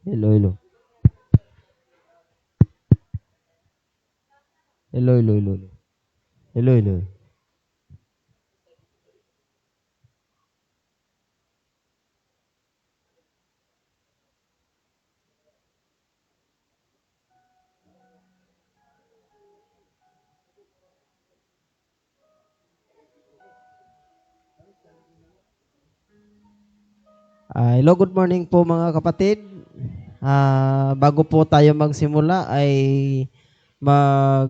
Hello, hello. Hello, hello, hello. Hello, hello. Hello, good morning po mga kapatid. Bago po tayo magsimula ay mag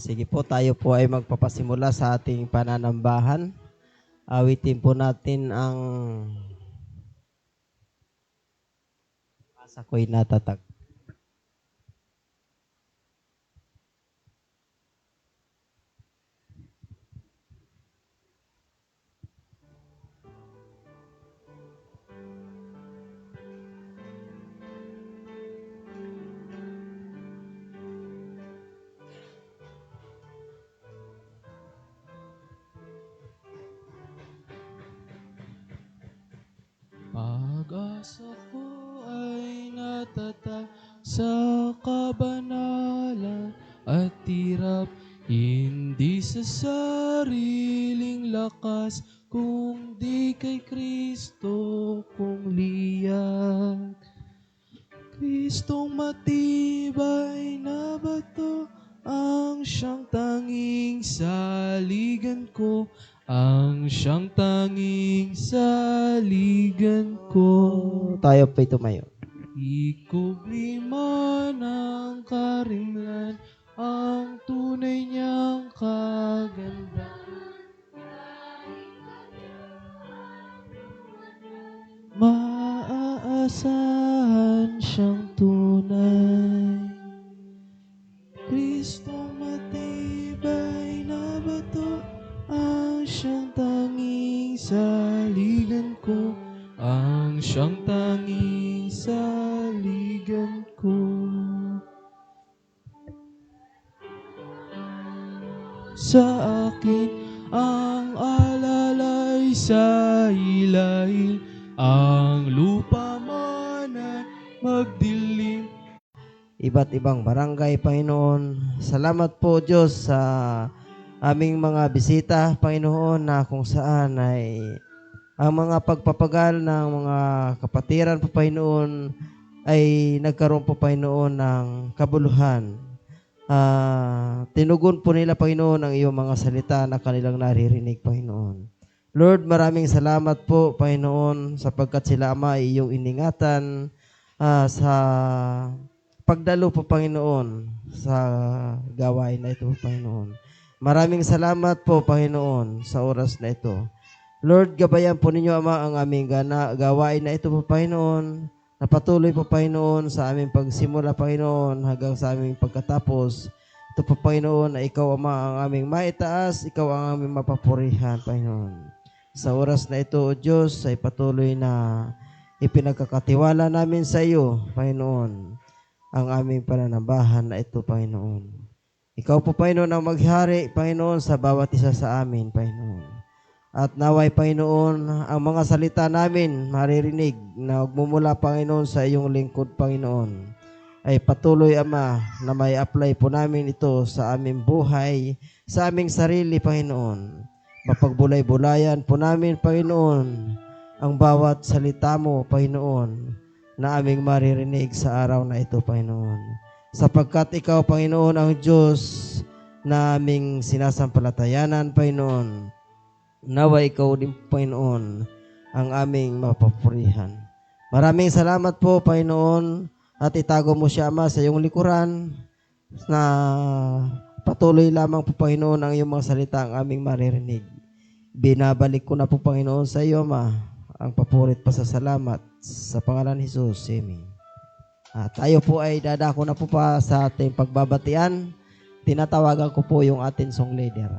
sige po, tayo po ay magpapasimula sa ating pananambahan. Awitin po natin ang Sa Ko'y Natatag. Pag-asa ko ay natatag sa kabanalan at tirap, hindi sa sariling lakas, kundi kay Kristo kong liyag. Kristong matibay na bato, ang siyang tanging saligan ko, ang siyang tanging saligan ko. Tayo po'y tumayo. Ikubli man ang karimlan, ang tunay niyang kagandahan. Maaasahan siyang tunay. Kristong matibay na bato, ang siyang tanging saligan ko, ang siyang tanging saligan ko. Sa akin ang alalay sa ilalim, ang lupa man ay magdilim. Iba't ibang barangay, Panginoon. Salamat po, Diyos, sa aming mga bisita, Panginoon, na kung saan ay ang mga pagpapagal ng mga kapatiran po, Panginoon, ay nagkaroon po, Panginoon, ng kabuluhan. Tinugon po nila, Panginoon, ang iyong mga salita na kanilang naririnig, Panginoon. Lord, maraming salamat po, Panginoon, sapagkat sila, Ama, ay iyong iningatan sa pagdalo po, Panginoon, sa gawain na ito, Panginoon. Maraming salamat po, Panginoon, sa oras na ito. Lord, gabayan po ninyo, Ama, ang aming gawain na ito po, Panginoon. Napatuloy po, Panginoon, sa aming pagsimula, Panginoon, hanggang sa aming pagkatapos. Ito po, Panginoon, na ikaw, Ama, ang aming maitaas, ikaw ang aming mapapurihan, Panginoon. Sa oras na ito, O Diyos, ay patuloy na ipinagkakatiwala namin sa iyo, Panginoon, ang aming pananambahan na ito, Panginoon. Ikaw po, Panginoon, ang maghari, Panginoon, sa bawat isa sa amin, Panginoon. At naway, Panginoon, ang mga salita namin maririnig na magmumula, Panginoon, sa iyong lingkod, Panginoon, ay patuloy, Ama, na may apply po namin ito sa aming buhay, sa aming sarili, Panginoon. Mapagbulay-bulayan po namin, Panginoon, ang bawat salita mo, Panginoon, na aming maririnig sa araw na ito, Panginoon. Sapagkat ikaw, Panginoon, ang Diyos na aming sinasampalatayanan, Panginoon. Nawa ikaw din, Panginoon, ang aming mapapurihan. Maraming salamat po, Panginoon, at itago mo siya, Ama, sa iyong likuran na patuloy lamang po, Panginoon, ang iyong mga salita ang aming maririnig. Binabalik ko na po, Panginoon, sa iyo, Ama, ang papurit pasasalamat sa pangalan ni Jesus. Amen. Tayo po ay dadako na po pa sa ating pagbabatian. Tinatawagan ko po yung ating song leader.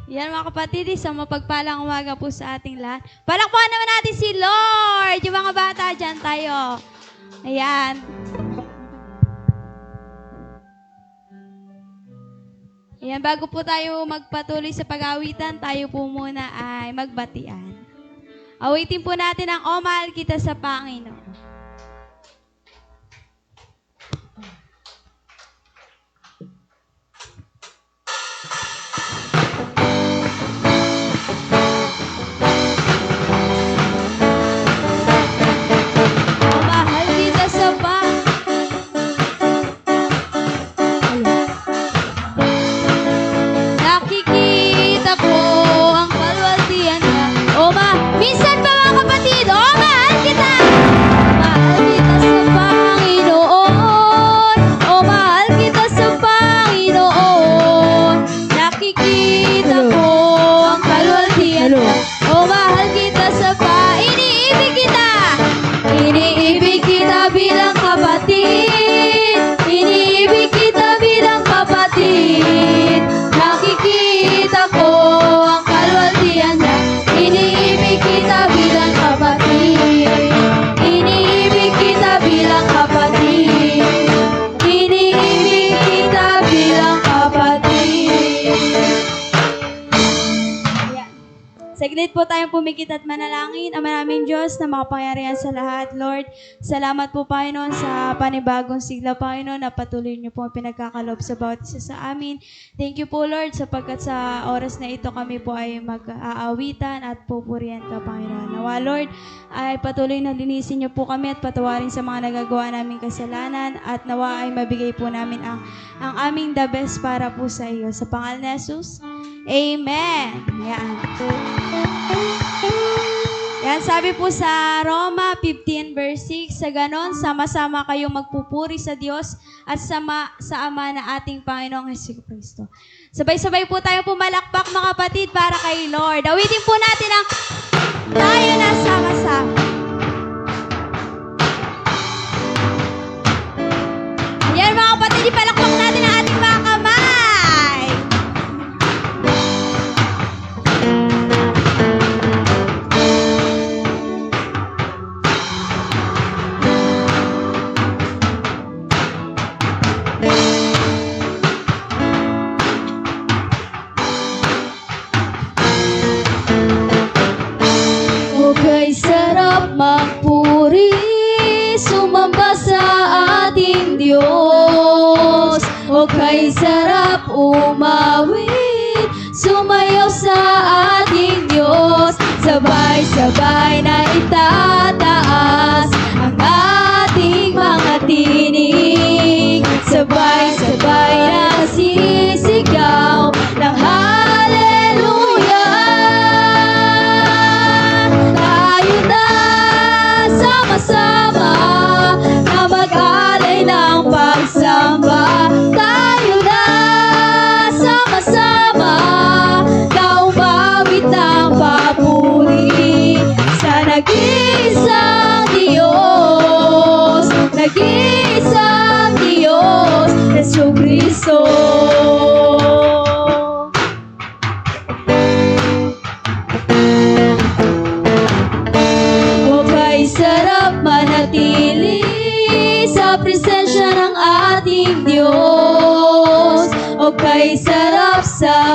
Yan mga kapatid, isang mapagpalang umaga po sa ating lahat. Palakpakan naman natin si Lord! Yung mga bata dyan tayo. Ayan. Ayan, bago po tayo magpatuloy sa pag-awitan, tayo po muna ay magbatian. Awitin po natin ang O Mahal Kita sa Panginoon. Saglit po tayong pumikit at manalangin. Ama namin Diyos na makapangyarihan sa lahat, Lord. Salamat po, Panginoon, sa panibagong sigla, Panginoon, na patuloy niyo po ang pinagkakalob sa bawat isa sa amin. Thank you po, Lord, sapagkat sa oras na ito kami po ay mag-aawitan at pupurihan ka, Panginoon. Nawa, Lord, ay patuloy na linisin niyo po kami at patawarin sa mga nagagawa naming kasalanan at nawa ay mabigay po namin ang aming the best para po sa iyo. Sa pangalan ni Jesus, Amen. Yan. Yan, sabi po sa Roma 15 verse 6, sa ganon, sama-sama kayong magpupuri sa Diyos at sa Ama na ating Panginoong Jesucristo. Sabay-sabay po tayo pumalakpak mga kapatid para kay Lord. Awitin po natin ang tayo na sama-sama. Yan mga kapatid, ipalakpak natin ang ating mga kamay. Magpuri, sumamba sa ating Diyos. O kay sarap umawit, sumayaw sa ating Diyos. Sabay-sabay na itataas ang ating mga tinig.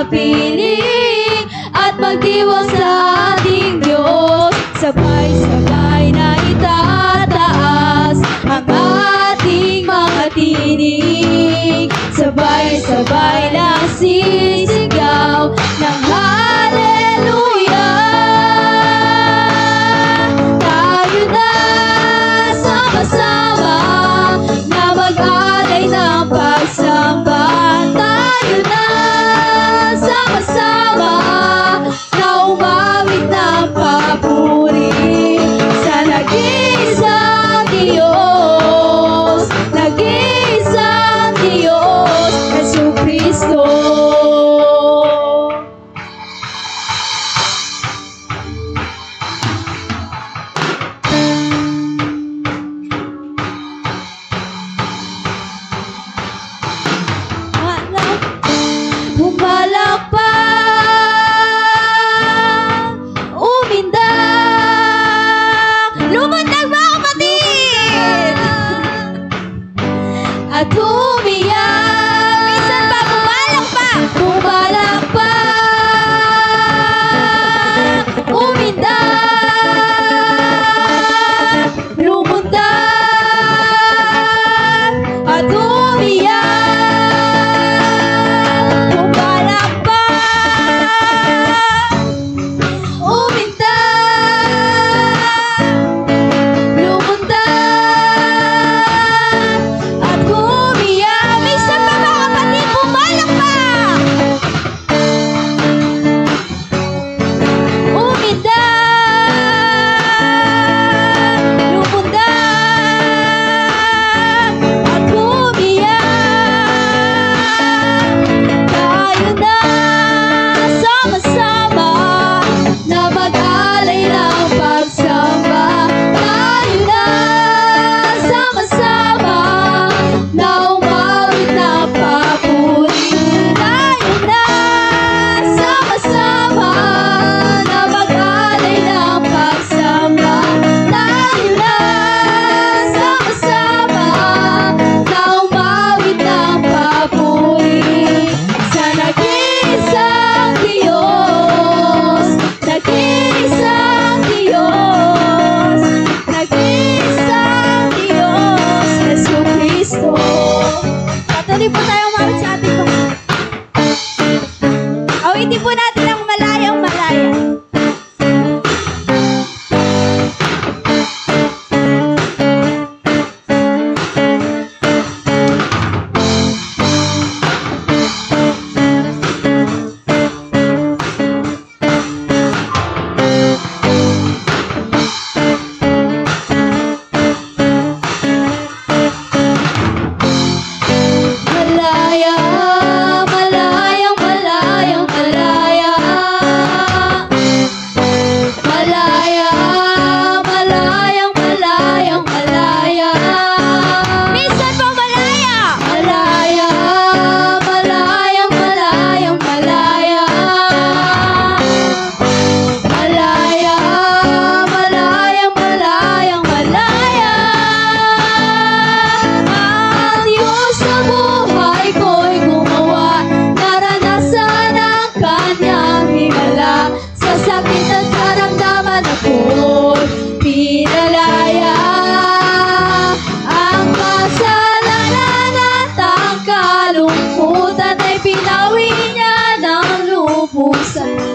manatiling at magdiwang sa ating Diyos. Sabay-sabay na itataas ang ating mga tinig. Sabay-sabay na sisigaw ng Hallelujah. Tayo na sama-sama na mag-alay ng pagsamba. Tayo na sama-sama na umawit ng papuri sa nag-iisang Diyos, nag-iisang Diyos, Jesucristo. Pumalakpak, umindak, lumundag mga kapatid, at umiyak. Minsan pa pumalakpak, pumalakpak, umindak, lumundag, at umiyak. Patuloy po tayo umarap sa ating Panginoon. Awitin po natin ang malayang malaya.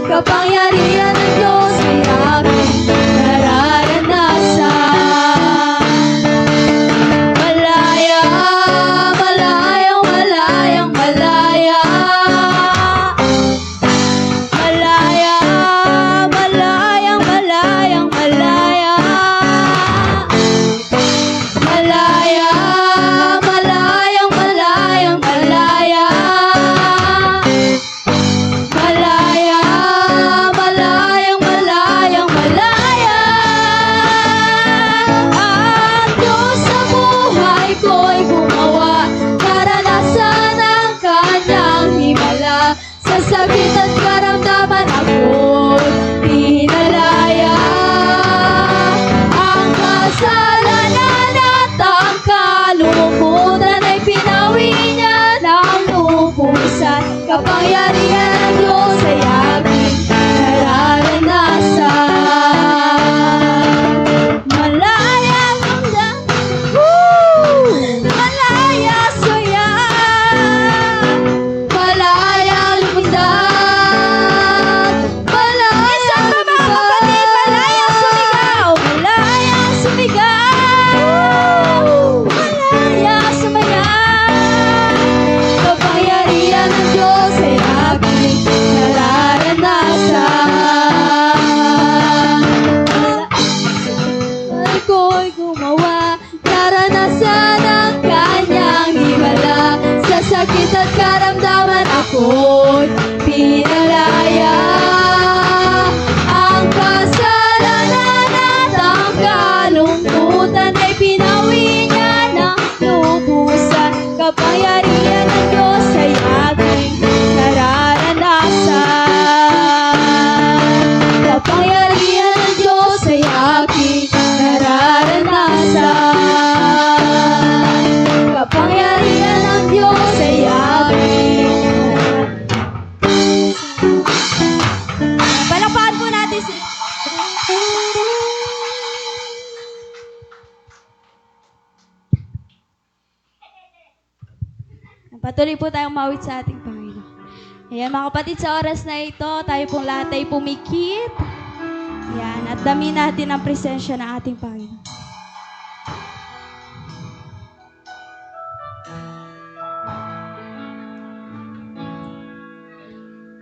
Kapangyarihan ng Diyos ay aking nararanasan. Malaya, malayang, malayang, malaya. Malaya, malayang, malayang, malaya. Malaya, malayang, malayang, malaya. Malaya, malayang, malayang, malaya. Ang Diyos sa buhay ko'y gumawa, naranasan ang kanyang himala. Sa sakit at karamdaman ako'y pinalaya. Ang kasalanan at ang kalungkutan ay pinawi niya ng lubusan. Kapangyarihan ng Patuloy po tayong mawit sa ating Panginoon. Ayan, mga kapatid, sa oras na ito, tayo pong lahat ay pumikit. Ayan, at dami natin ang presensya ng ating Panginoon.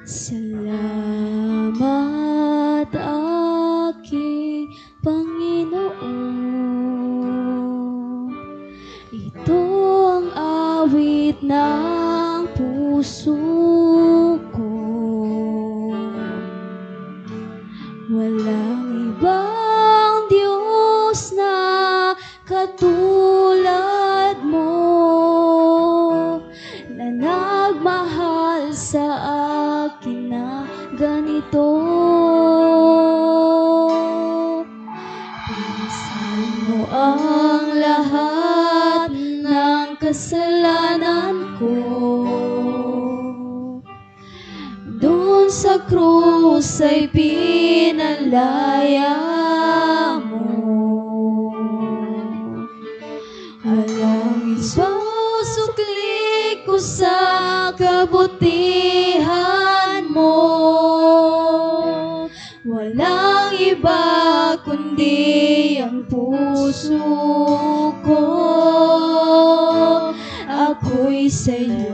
Salamat aking Panginoon. Ito ang awit ng puso ko. Walang ibang Diyos na katulad mo, na nagmahal sa akin na ganito. Pinisan mo ang lahat ng kasalanan ko. Doon sa krus ay pinalaya mo. Alam isusukli ko sa kabutihan mo. Walang iba kundi ang puso ko. Ako'y sa'yo.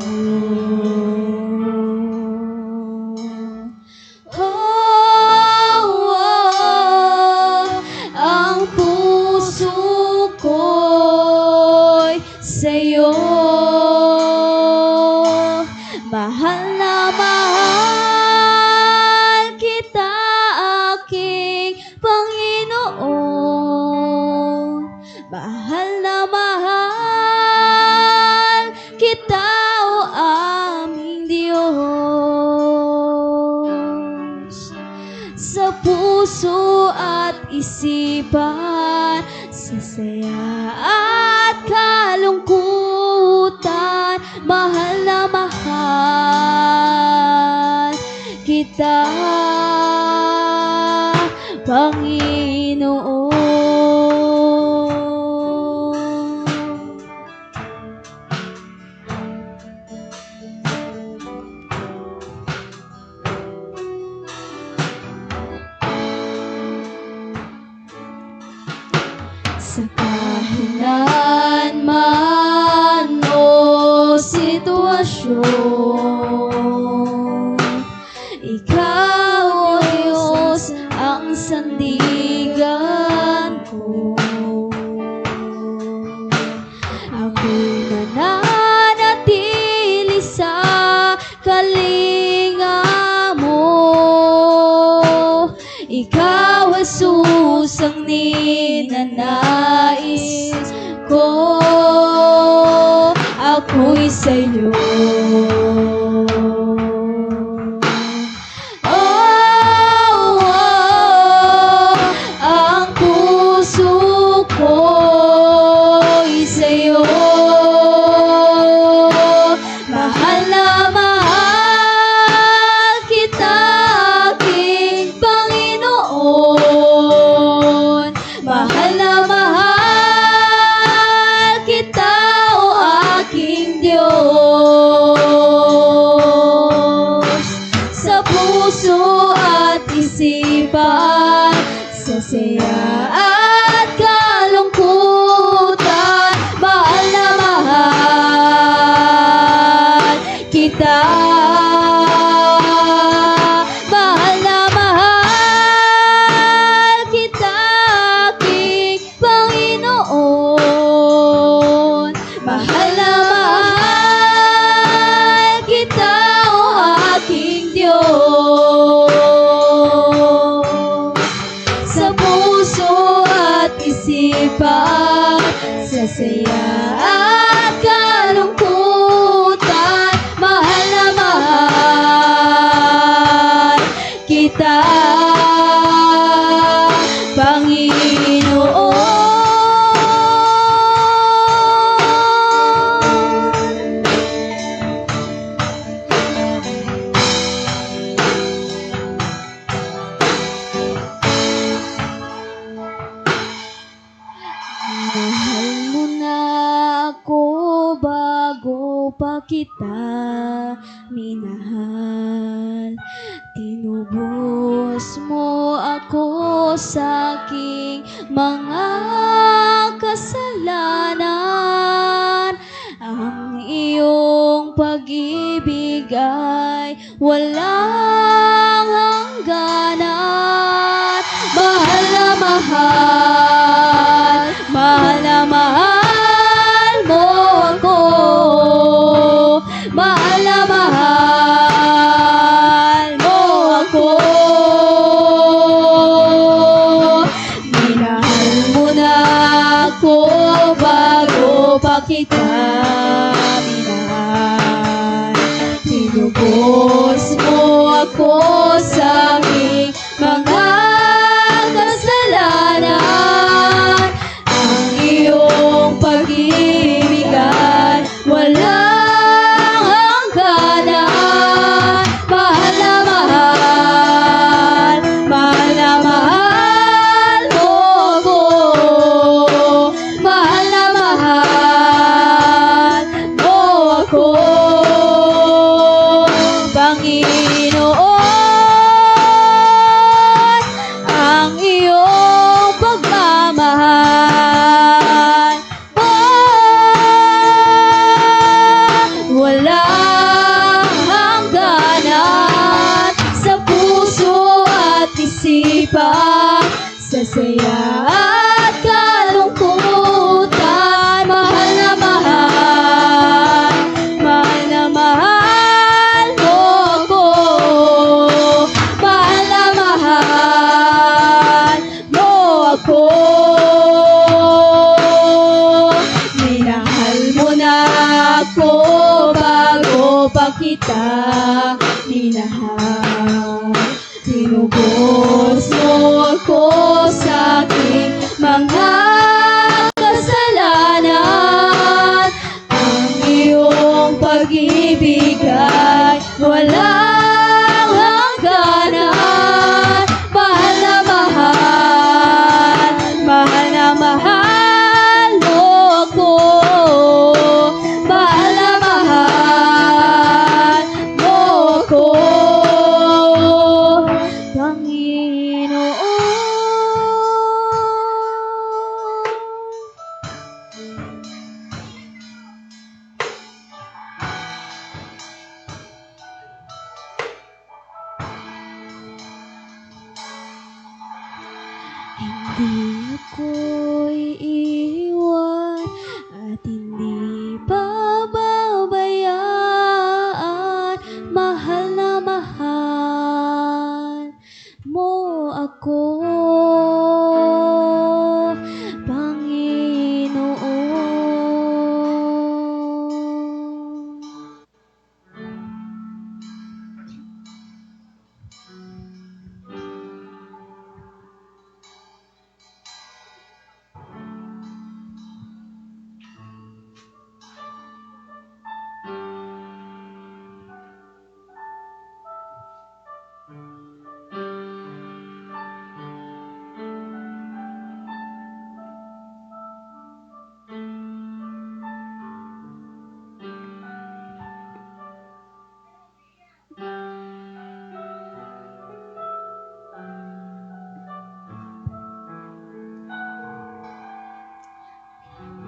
Ang puso ko'y sa'yo. Mahal na mahal kita, aking Panginoon. Mahal na mahal kita, o aming Diyos. Sa puso at isipan, sa saya at kalungkutan, mahal na mahal kita, Panginoon. Sa kahilan man o sitwasyon, Ikaw, O Diyos, ang sandigan ko. Ako'y mananatili sa kalinga mo. Ikaw, Jesus, ang ninanais ko. Ako'y sa'yo. Ang puso ko'y sa'yo. Mahal na mahal kita, aking Panginoon. Mahal na mahal kita, o aking Diyos. Sa puso at isipan, sa saya at kalungkutan, mahal na mahal kita. Mahal na mahal kita, aking Panginoon. Mahal na mahal kita, o aking Diyos. Sa puso kita minahal. Tinubos mo ako sa aking mga kasalanan. Ang iyong pag-ibig ay walang hangganan. Mahal na mahal, mahal na mahal mo ako. Mahal na mahal mo ako. Minahal mo na ako bago pa kita minahal. Tinubos mo ako sa aking mga kasalanan. Ang iyong pag-ibig ay walang hangganan. Mahal na mahal, mahal na mahal mo ako. Mahal na mahal mo ako. Panginoon, ang iyong pagmamahal walang hangganan. Sa puso at isipan, sa saya at kalungkutan. Mahal na mahal, mahal na mahal mo ako. Mahal na mahal mo ako. Minahal mo na ako bago pa kita minahal. Tinubos mo ako sa aking mga kasalanan. Ang iyong pag-ibig ay walang hangganan. Mahal na mahal, mahal na mahal mo ako. Mahal na mahal mo ako. Panginoon, hindi ako iiwan at hindi pababayaan. Mahal na mahal mo ako, Panginoon.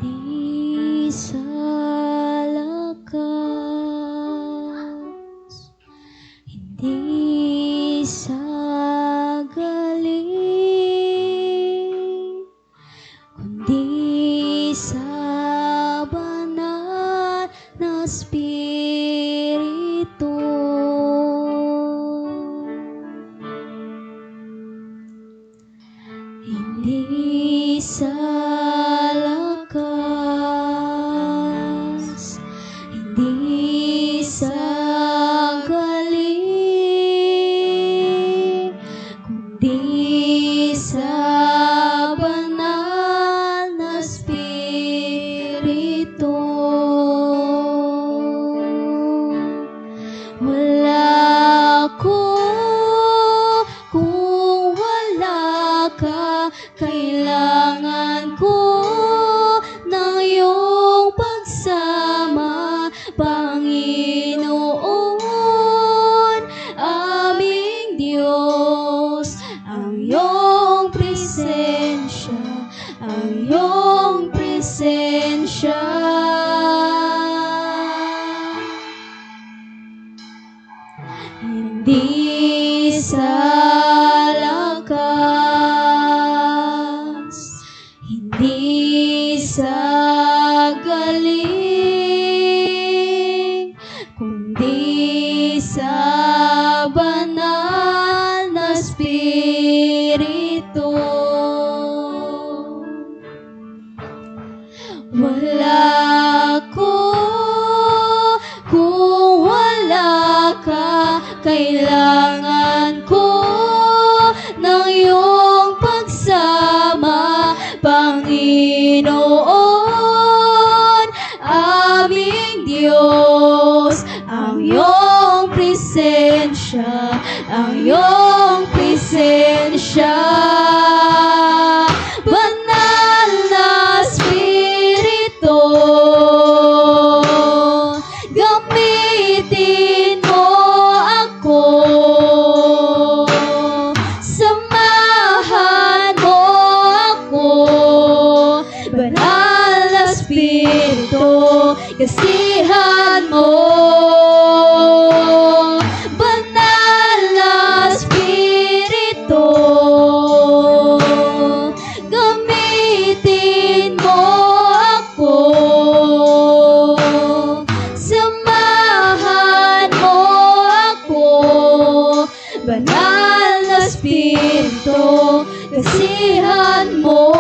Di sa lakas, hindi sa galing, kundi sa banal na Espiritu. Hindi sa lakas, hindi sa galing, kundi sa banal na Espiritu. Wala ko kung wala ka. Kailangan ko ng iyong pagsama, Panginoon. sa lakas, hindi sa galing, kundi sa banal na Espiritu. Wala ko kung wala ka, kailangan ko ng iyong pagsama, Panginoon, aming Diyos, ang iyong presensya, ang iyong presensya. Banal na Espiritu, gamitin mo ako, samahan mo ako. Banal na Espiritu, kasihan mo. Banal na Espiritu, gamitin mo ako, samahan mo ako. Banal na Espiritu, kasihan mo.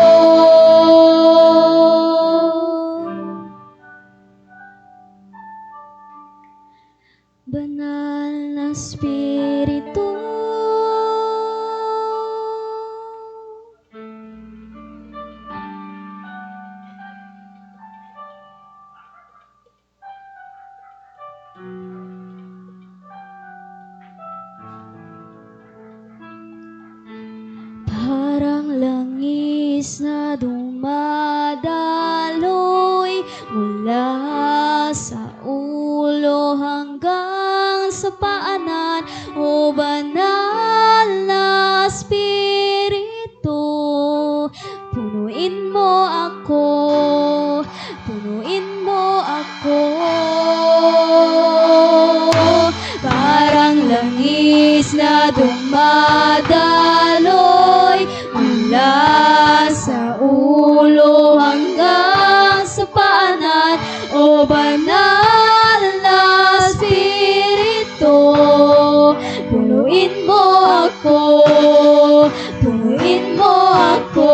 Banal na Espiritu, parang langis na dumadaloy mula sa ulo hanggang sa paanan, o banal na Espiritu. Punuin mo ako, punuin mo ako. Parang langis na dumadaloy mula sa ulo hanggang sa paanan, o banal na Espiritu. Punuin mo ako, punuin mo ako.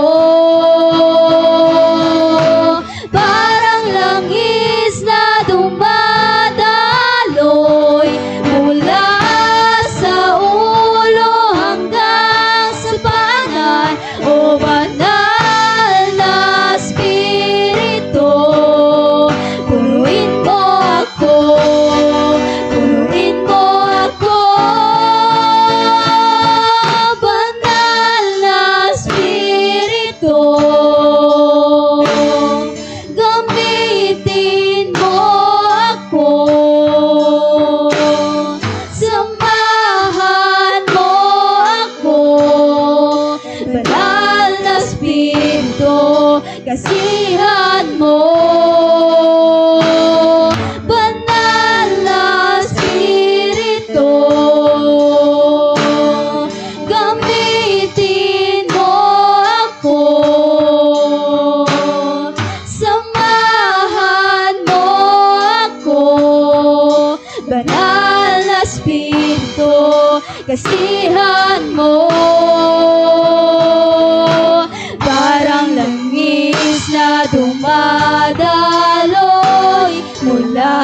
Parang langis na dumadaloy mula sa ulo hanggang sa paanan, o banal na Espiritu. Punuin mo ako, punuin mo ako. Banal na Espiritu, gamitin mo ako, samahan mo ako. Banal na Espiritu, kasihan mo. Banal na Espiritu, gamitin mo ako, samahan mo ako. Banal na Espiritu, kasihan mo. Parang langis na dumadaloy mula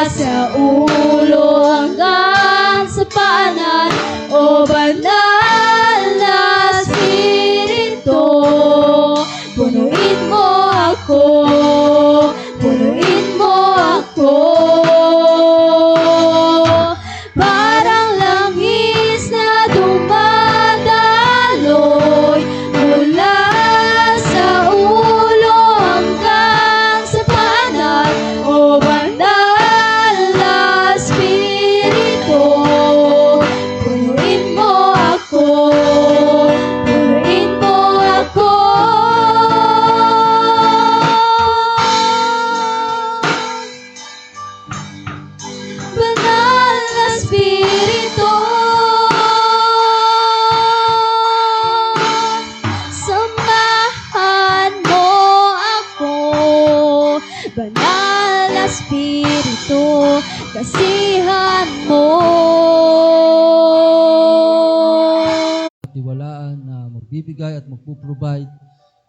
sa ulo hanggang sa paanan, o banal na Espiritu. Punuin mo ako, punuin mo ako. Parang langis na dumadaloy kasihan mo. Tiwalaan na magbibigay at magpo-provide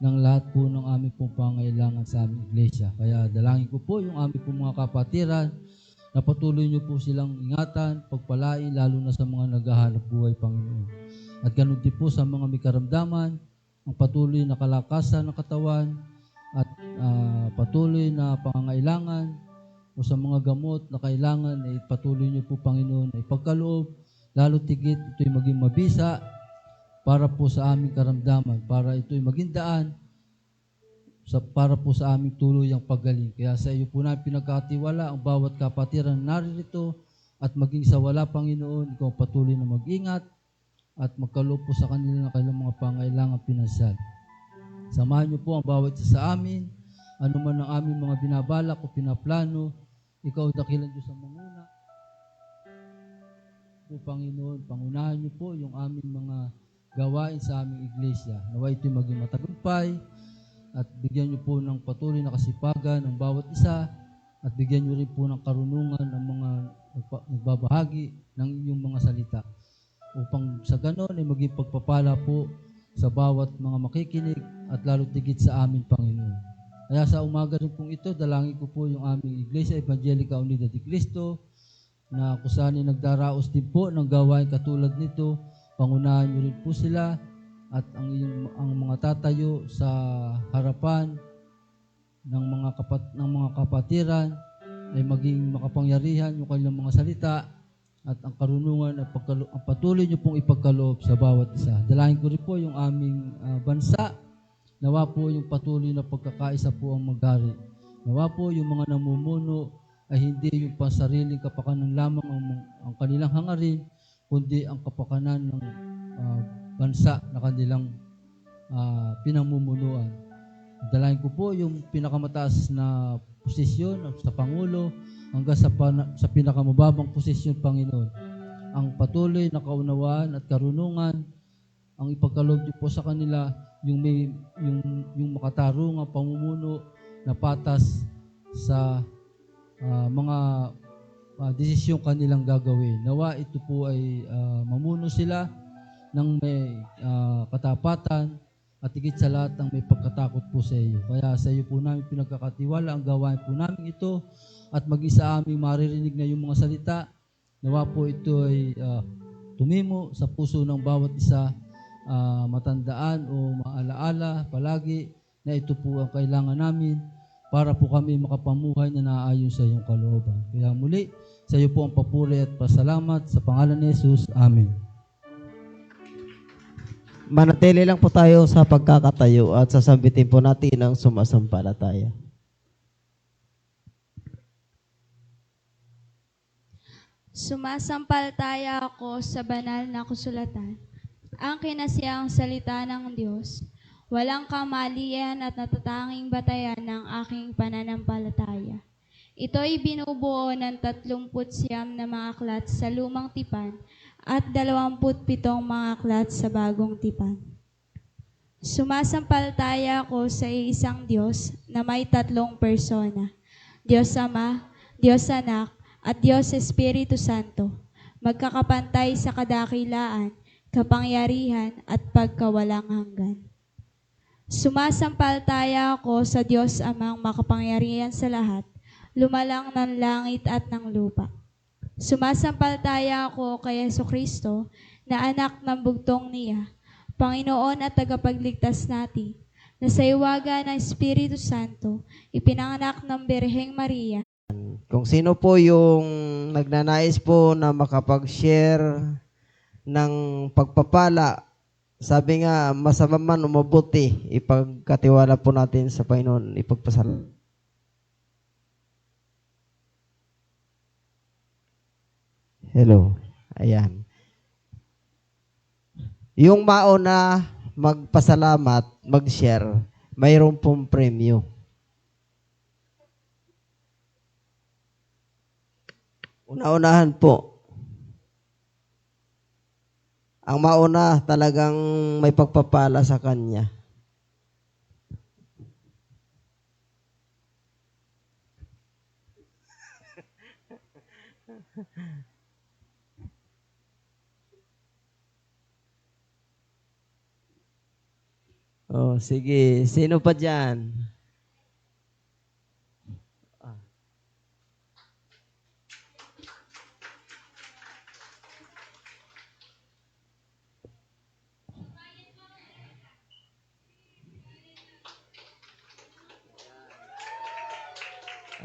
ng lahat po ng aming pong pangailangan sa aming iglesia. Kaya dalangin ko po yung aming pong mga kapatiran na patuloy niyo po silang ingatan, pagpalain, lalo na sa mga naghahanap buhay, Panginoon. At ganun din po sa mga may karamdaman, ang patuloy na kalakasan ng katawan at patuloy na pangangailangan o sa mga gamot na kailangan ay patuloy niyo po, Panginoon, ay pagkaloob, lalo tigit ito'y maging mabisa para po sa aming karamdaman, para ito'y maging daan para po sa aming tuluyang paggaling. Kaya sa iyo po namin pinagkatiwala ang bawat kapatiran naririto at maging sa wala, Panginoon, ikaw patuloy na mag-ingat at magkaloob po sa kanila ng kanilang mga pangailangan pinansyal. Samahan niyo po ang bawat isa sa amin, anuman ang aming mga binabalak o pinaplano, ikaw dakilan Diyos ang manguna. Po, Panginoon, pangunahan niyo po yung aming mga gawain sa aming iglesia. Naway ito'y maging matagumpay at bigyan niyo po ng patuloy na kasipagan ang bawat isa at bigyan niyo rin po ng karunungan ang mga nagbabahagi ng inyong mga salita. Upang sa ganon ay maging pagpapala po sa bawat mga makikinig at lalo tigit sa amin, Panginoon. Kaya sa umaga rin pong ito, dalangin ko po yung aming Iglesia Evangelica Unida de Cristo na kung saan ay nagdaraos din po ng gawain katulad nito. Pangunahan niyo rin po sila at ang mga tatayo sa harapan ng mga kapatiran ay maging makapangyarihan yung kanilang mga salita at ang karunungan at ang patuloy niyo pong ipagkaloob sa bawat isa. Dalangin ko rin po yung aming bansa. Nawa po yung patuloy na pagkakaisa po ang maghari. Nawa po yung mga namumuno ay hindi yung pansariling kapakanan lamang ang kanilang hangarin, kundi ang kapakanan ng bansa na kanilang pinamumunuan. Dalangin ko po yung pinakamataas na posisyon sa Pangulo hanggang sa pinakamababang posisyon, Panginoon. Ang patuloy na kaunawaan at karunungan, ang ipagkaloob niyo po sa kanila yung makatarungang pamumuno na patas sa mga desisyon kanilang gagawin. Nawa ito po ay mamuno sila ng may katapatan at higit sa lahat ng may pagkatakot po sa iyo. Kaya sa iyo po namin pinagkakatiwala ang gawain po namin ito at maging sa aming maririnig na yung mga salita. Nawa po ito ay tumimo sa puso ng bawat isa, matandaan o maalaala palagi na ito po ang kailangan namin para po kami makapamuhay na naayon sa iyong kalooban. Kaya muli, sa iyo po ang papuri at pasalamat sa pangalan ni Jesus. Amen. Manatili lang po tayo sa pagkakatayo at sasambitin po natin ang sumasampalataya. Sumasampalataya ako sa banal na kasulatan, ang kinasiyang salita ng Diyos. Walang kamalian at natatanging batayan ng aking pananampalataya. Ito'y binubuo ng 39 na mga aklat sa lumang tipan at 27 mga aklat sa bagong tipan. Sumasampalataya ako sa isang Diyos na may 3 persona, Diyos Ama, Diyos Anak, at Diyos Espiritu Santo, magkakapantay sa kadakilaan, kapangyarihan at pagkawalang hanggan. Sumasampalataya ako sa Diyos Amang makapangyarihan sa lahat, lumalang ng langit at ng lupa. Sumasampalataya ako kay Jesucristo na anak ng bugtong niya, Panginoon at tagapagligtas natin, na sa iwaga ng Espiritu Santo, ipinanganak ng Birheng Maria. Kung sino po yung nagnanais po na makapag-share ng pagpapala, sabi nga, masama man o mabuti, ipagkatiwala po natin sa Panginoon, ipagpasalamat. Hello. Ayan. Yung mauna magpasalamat, mag-share, mayroon pong premyo. Una-unahan po. Ang mauna talagang may pagpapala sa kanya. Oh, sige. Sino pa dyan?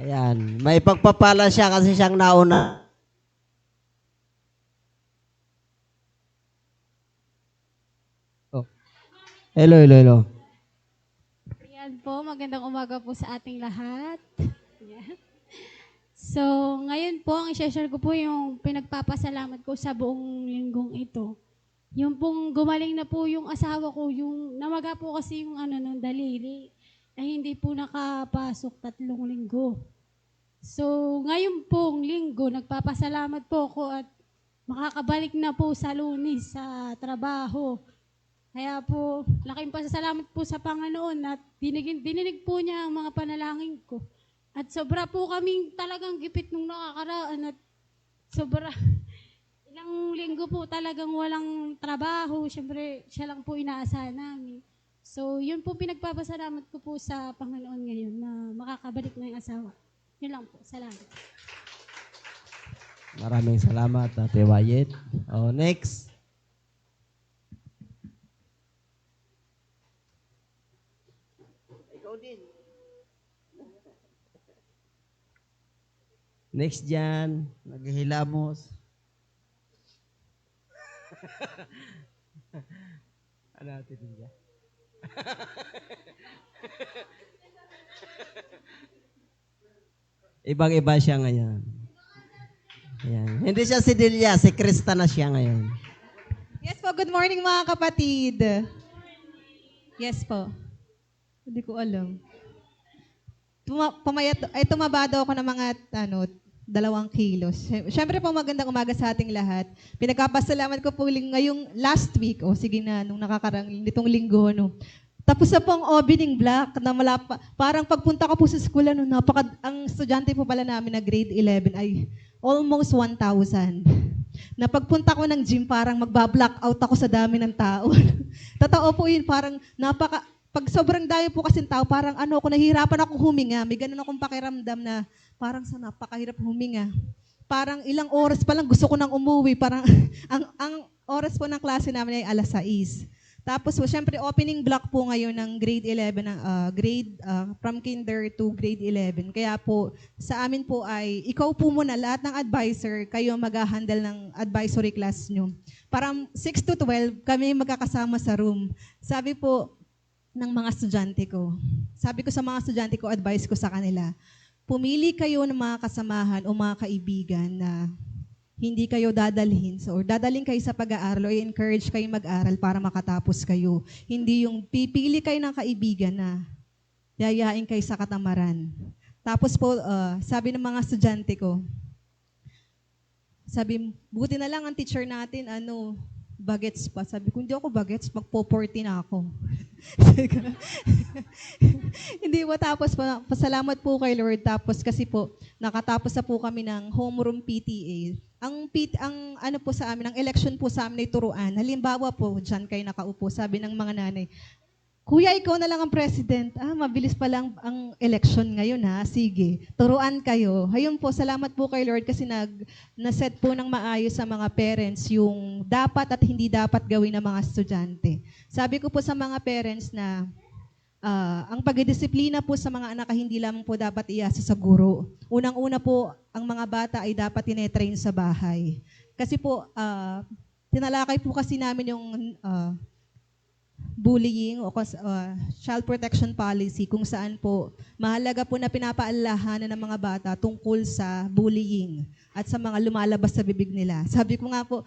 Ayan. May pagpapala siya kasi siyang nauna. Oh. Hello, hello, hello. Ayan po, magandang umaga po sa ating lahat. Ayan. So, ngayon po, ang i-share ko po yung pinagpapasalamat ko sa buong linggong ito. Yung pong gumaling na po yung asawa ko, yung namaga po kasi yung nung daliri, ay hindi po nakapasok 3 linggo. So, ngayon pong linggo, nagpapasalamat po ako at makakabalik na po sa Lunes sa trabaho. Kaya po, laking pasasalamat po sa Panginoon at dininig po niya ang mga panalangin ko. At sobra po kaming talagang gipit nung nakakaraan at sobra, ilang linggo po talagang walang trabaho. Siyempre, siya lang po inaasahan namin. So, yun po pinagpapasalamat ko po sa Panginoon ngayon na makakabalik na yung asawa. Yun lang po. Salamat. Maraming salamat, Ate Wyatt. Oh, next. Ikaw din. Next dyan. Naghihilamos. Ano natin din dyan? Ibang-iba siya ngayon. Ayan. Hindi siya si Delia, si Krista na siya ngayon. Yes po, good morning mga kapatid. Yes po. Hindi ko alam. Tumaba daw ako ng mga 2 kilos. Siyempre po magandang umaga sa ating lahat. Pinagpapasalamat ko po ngayong last week, sige na, nung nitong linggo, Tapos na po ang opening block na parang pagpunta ko po sa school, ang estudyante po pala namin na grade 11 ay almost 1,000. Na pagpunta ko ng gym, parang magba-blackout ako sa dami ng tao. Totoo po yun, parang pag sobrang dami po kasing tao, parang nahihirapan akong huminga. May ganun akong pakiramdam na parang napakahirap huminga. Parang ilang oras pa lang gusto ko nang umuwi. Parang ang oras po ng klase namin ay 6:00. Tapos po, syempre, opening block po ngayon ng grade 11, from kinder to grade 11. Kaya po, sa amin po ay, ikaw po muna, lahat ng advisor, kayo mag-handle ng advisory class nyo. Parang 6 to 12, kami magkakasama sa room. Sabi po ng mga estudyante ko, sabi ko sa mga estudyante ko, advice ko sa kanila, pumili kayo ng mga kasamahan o mga kaibigan na hindi kayo dadalhin or dadalhin kayo sa pag-aaral o i-encourage kayo mag-aral para makatapos kayo. Hindi yung pipili kayo ng kaibigan na yayain kayo sa katamaran. Tapos po, sabi ng mga estudyante ko, sabi, buti na lang ang teacher natin, bagets pa. Sabi ko, hindi ako bagets, magpo-40 na ako. Hindi po, tapos pasalamat po kay Lord. Tapos kasi po, nakatapos na po kami ng homeroom PTA. Ang po sa amin, ang election po sa amin ay turuan. Halimbawa po, dyan kayo nakaupo, sabi ng mga nanay, Kuya, ikaw na lang ang president. Mabilis pa lang ang election ngayon ha. Sige, turuan kayo. Hayun po, salamat po kay Lord kasi na-set po ng maayos sa mga parents yung dapat at hindi dapat gawin ng mga estudyante. Sabi ko po sa mga parents na ang pagdidisiplina po sa mga anak ay hindi lamang po dapat iasa sa guro. Unang-una po, ang mga bata ay dapat tinetrain sa bahay. Kasi po, tinalakay po kasi namin yung bullying o child protection policy kung saan po mahalaga po na pinapaalahanan ng mga bata tungkol sa bullying at sa mga lumalabas sa bibig nila. Sabi ko nga po,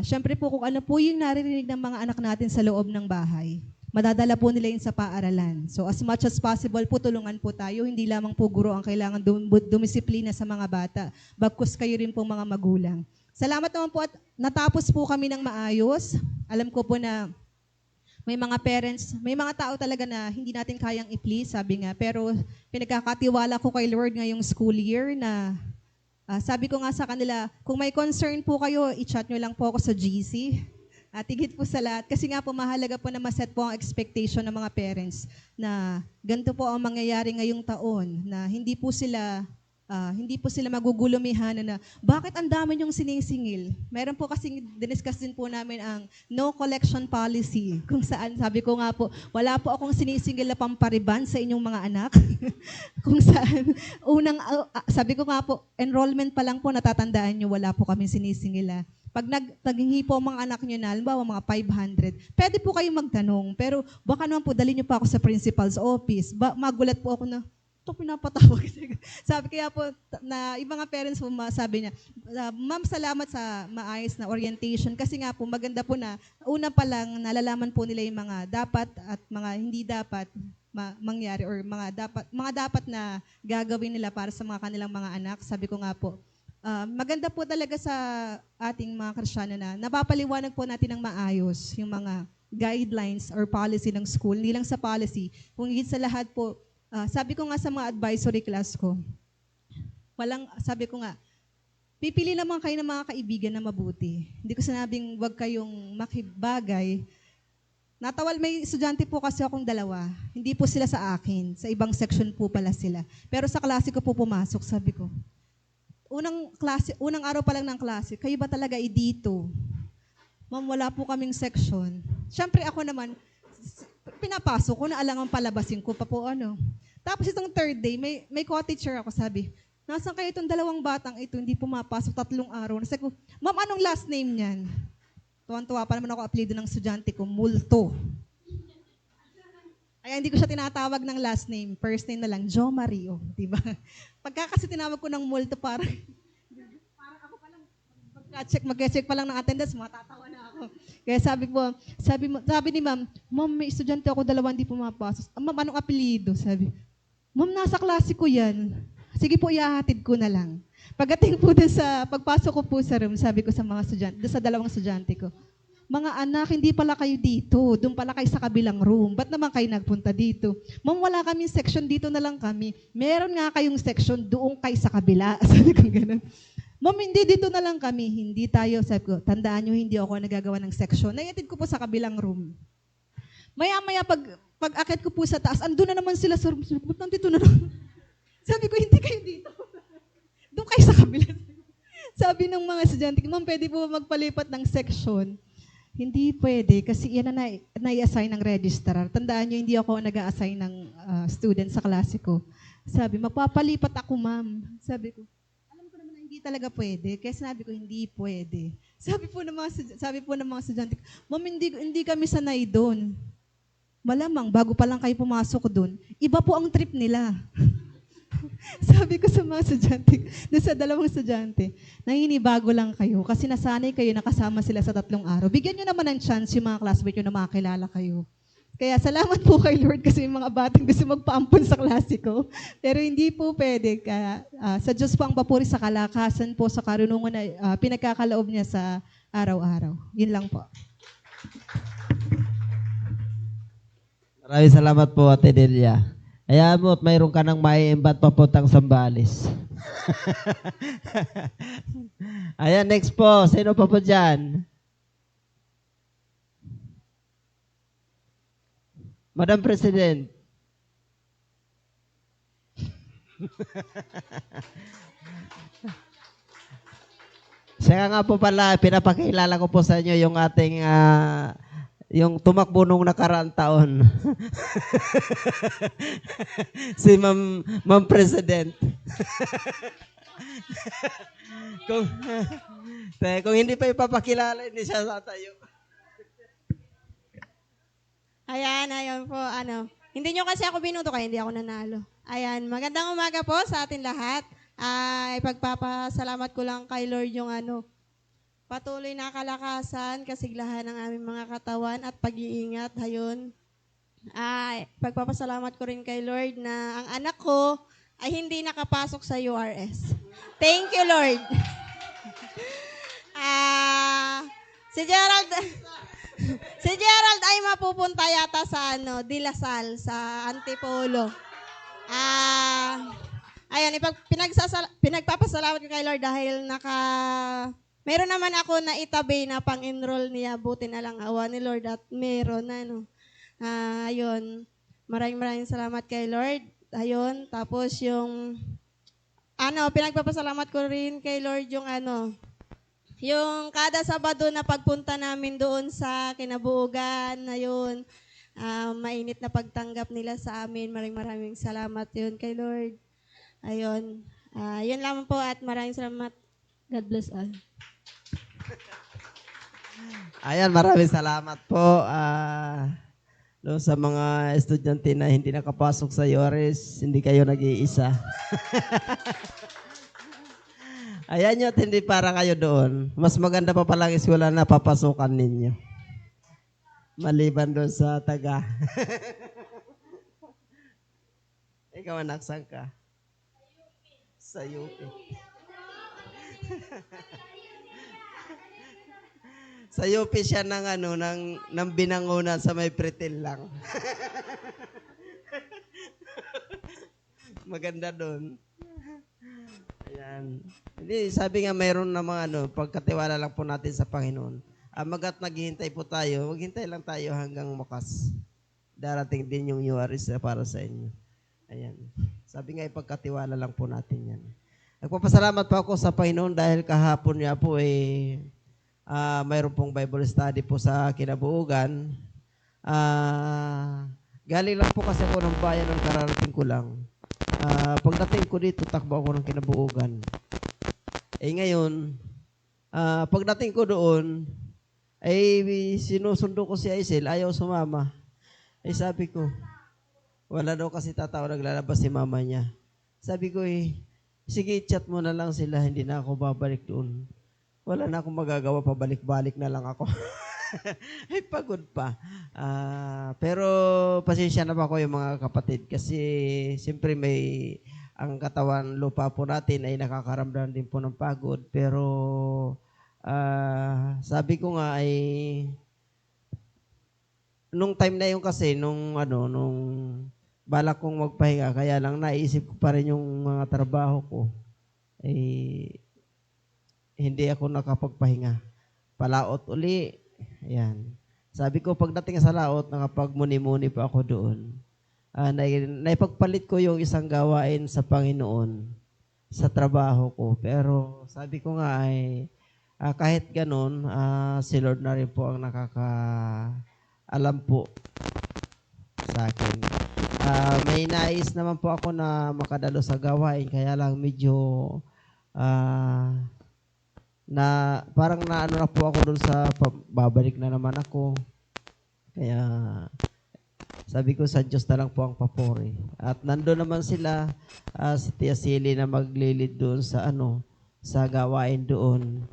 syempre po kung ano po yung naririnig ng mga anak natin sa loob ng bahay, madadala po nila yun sa paaralan. So as much as possible po, tulungan po tayo. Hindi lamang po guro ang kailangan dumisiplina sa mga bata. Bagkus kayo rin po mga magulang. Salamat naman po at natapos po kami ng maayos. Alam ko po na may mga parents, may mga tao talaga na hindi natin kayang i-please, sabi nga. Pero pinagkakatiwala ko kay Lord ngayong school year na Sabi ko nga sa kanila, kung may concern po kayo, i-chat nyo lang po ako sa GC. At higit po sa lahat, kasi nga po mahalaga po na maset po ang expectation ng mga parents na ganito po ang mangyayari ngayong taon, na hindi po sila magugulumihan na bakit ang dami niyong sinisingil. Meron po kasi diniscuss din po namin ang no collection policy, kung saan sabi ko nga po, wala po akong sinisingil na pampariban sa inyong mga anak. Kung saan, sabi ko nga po, enrollment pa lang po, natatandaan niyo, wala po kaming sinisingil. Pag naghingi po ang mga anak niyo na, halimbawa mga 500, pwede po kayong magtanong, pero baka naman po, dali niyo pa ako sa principal's office. Magulat po ako na, ito pinapatawag. Sabi kaya po, na ibang mga parents po, sabi niya, ma'am, salamat sa maayos na orientation, kasi nga po, maganda po na, una pa lang, nalalaman po nila yung mga dapat at mga hindi dapat mangyari, or mga dapat na gagawin nila para sa mga kanilang mga anak. Sabi ko nga po, maganda po talaga sa ating mga Kristiyano na napapaliwanag po natin ng maayos yung mga guidelines or policy ng school. Hindi lang sa policy, kung higit sa lahat po, sabi ko nga sa mga advisory class ko, sabi ko nga, pipili naman kayo ng mga kaibigan na mabuti. Hindi ko sinabing wag kayong makibagay. May estudyante po kasi akong dalawa. Hindi po sila sa akin. Sa ibang section po pala sila. Pero sa klase ko po pumasok, sabi ko, unang araw pa lang ng klase, kayo ba talaga dito? Ma'am, wala po kaming section. Siyempre ako naman, pinapasok ko na alangan palabasin ko pa po ano. Tapos itong third day, may co-teacher ako, sabi, nasan kayo itong dalawang batang ito, hindi pumapasok 3 araw. Sabi ko, ma'am, anong last name niyan? Tuwan-tuwa pa naman ako apelido ng estudyante ko, Multo. Kaya hindi ko siya tinatawag ng last name. First name na lang, Jo Mario. Diba? Pagka kasi tinawag ko ng Multo, parang ako pa lang, mag-check pa lang ng attendance, matatawa na ako. Kaya sabi ni ma'am, may estudyante ako, 2 hindi pumapasok. Ma'am, anong apelido? Sabi, ma'am, nasa klase ko yan. Sige po, ihahatid ko na lang. Pagdating po pagpasok ko po sa room, sabi ko sa mga estudyante, sa 2 estudyante ko, mga anak, hindi pala kayo dito. Doon pala kayo sa kabilang room. Ba't naman kayo nagpunta dito? Ma'am, wala kaming section, dito na lang kami. Meron nga kayong section, doon kayo sa kabila. Sabi ko gano'n. Ma'am, hindi, dito na lang kami. Hindi tayo, sabi ko, tandaan nyo, hindi ako nagagawa ng section. Naiatid ko po sa kabilang room. Maya-maya, pag akit ko po sa taas, andun na naman sila sa room. Sabi ko, ba't nandito na naman? Sabi ko, hindi kayo dito. Doon kayo sa kabila. Sabi ng mga estudyante, ma'am, pwede po magpalipat ng section. Hindi pwede kasi yan na nai-assign ng registrar. Tandaan nyo, hindi ako nag-a-assign ng student sa klase ko. Sabi, magpapalipat ako, ma'am. Sabi ko, alam ko naman na hindi talaga pwede. Kaya sinabi ko, hindi pwede. Sabi po ng mga estudyante, ma'am, hindi kami sanay doon. Malamang, bago pa lang kayo pumasok doon, iba po ang trip nila. Sabi ko sa mga estudyante, sa 2 estudyante, naninibago lang kayo kasi nasanay kayo nakasama sila sa 3 araw. Bigyan nyo naman ng chance yung mga classmate nyo na makakilala kayo. Kaya salamat po kay Lord kasi yung mga batang gusto magpaampon sa klase ko. Pero hindi po pwede. Kaya sa Diyos po ang papuri sa kalakasan po sa karunungan na pinagkakaloob niya sa araw-araw. Yun lang po. Maraming salamat po, Ate Delia. Hayaan mo at mayroon ka ng mai-imbat papuntang Sambales. Ayan, next po. Sino pa po dyan? Madam President. Siya nga po pala, pinapakilala ko po sa inyo yung ating yung tumakbo nung nakaraang taon. Si Ma'am President. kung hindi pa ipapakilala, hindi siya tatayo. Ayan po, Hindi nyo kasi ako binuto kaya hindi ako nanalo. Ayan, magandang umaga po sa atin lahat. Ipagpapasalamat ko lang kay Lord yung patuloy na kalakasan, kasiglahan ng aming mga katawan at pag-iingat. Hayun. Pagpapasalamat ko rin kay Lord na ang anak ko ay hindi nakapasok sa URS. Thank you, Lord. Si Gerald ay mapupunta yata sa De La Salle, sa Antipolo. Ayan, pinagpapasalamat ko kay Lord dahil meron naman ako na itabi na pang-enroll niya. Buti na lang awa ni Lord at meron na, no. Ayun, maraming salamat kay Lord. Ayun, tapos pinagpapasalamat ko rin kay Lord yung kada Sabado na pagpunta namin doon sa Kinabuugan, ayun, mainit na pagtanggap nila sa amin. Maraming salamat yun kay Lord. Ayun, yun lamang po at maraming salamat. God bless all. Ayan, maraming salamat po sa mga estudyante na hindi nakapasok sa URS, hindi kayo nag-iisa. Ayan nyo, hindi para kayo doon. Mas maganda pa palang eskwela na papasukan ninyo. Maliban doon sa taga. Ikaw anak, saan ka? Sa UP. Sa UP siya ng binangunan sa may pretil lang. Maganda doon. Ayan. Hindi, sabi nga mayroon na mga pagkatiwala lang po natin sa Panginoon. Magat naghihintay po tayo, maghintay lang tayo hanggang makas. Darating din yung URS para sa inyo. Ayan. Sabi nga, ipagkatiwala lang po natin yan. Nagpapasalamat po ako sa Panginoon dahil kahapon niya po mayroon pong Bible study po sa Kinabuugan. Galing lang po kasi ako ng bayan ng kararating ko lang. Pagdating ko dito, takbo ako ng Kinabuugan. Ngayon, pagdating ko doon, sinusundo ko si Aisel, ayaw sumama. Sabi ko, wala daw kasi tatao naglalabas si mama niya. Sabi ko sige, chat mo na lang sila, hindi na ako babalik doon. Wala na akong magagawa, pabalik-balik na lang ako. Pagod pa. Pero pasensya na pa ko yung mga kapatid kasi siyempre ang katawan lupa po natin ay nakakaramdam din po ng pagod. Pero sabi ko nga nung time na yun kasi, nung balak kong magpahinga, kaya lang naisip ko pa rin yung mga trabaho ko. Hindi ako nakapagpahinga. Palaot uli. Ayan. Sabi ko, pagdating sa laot, nakapagmuni-muni pa ako doon. Naipagpalit ko yung isang gawain sa Panginoon sa trabaho ko. Pero sabi ko nga kahit ganun, si Lord na rin po ang nakakaalam po sa akin. May nais naman po ako na makadalo sa gawain, kaya lang medyo parang na po ako doon sa babalik na naman ako. Kaya sabi ko sa Diyos na lang po ang papuri. At nandoon naman sila, si Tia Silly na maglilid doon sa gawain doon.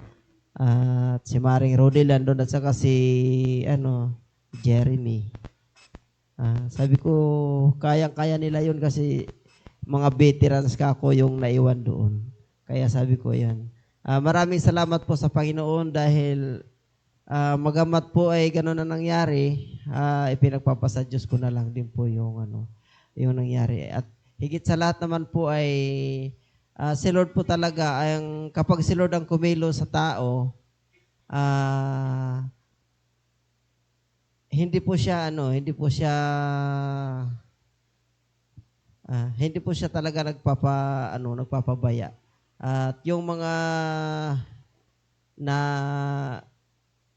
At si Maring Rodel doon at saka si Jeremy. Sabi ko, kayang-kaya nila yun kasi mga veterans ka ako yung naiwan doon. Kaya sabi ko yan. Maraming salamat po sa Panginoon dahil magamat po ay gano'n na nangyari, ipinagpapasa Diyos ko na lang din po yung nangyari. At higit sa lahat naman po ay si Lord po talaga, kapag si Lord ang kumilo sa tao, hindi po siya talaga nagpapabaya. At yung mga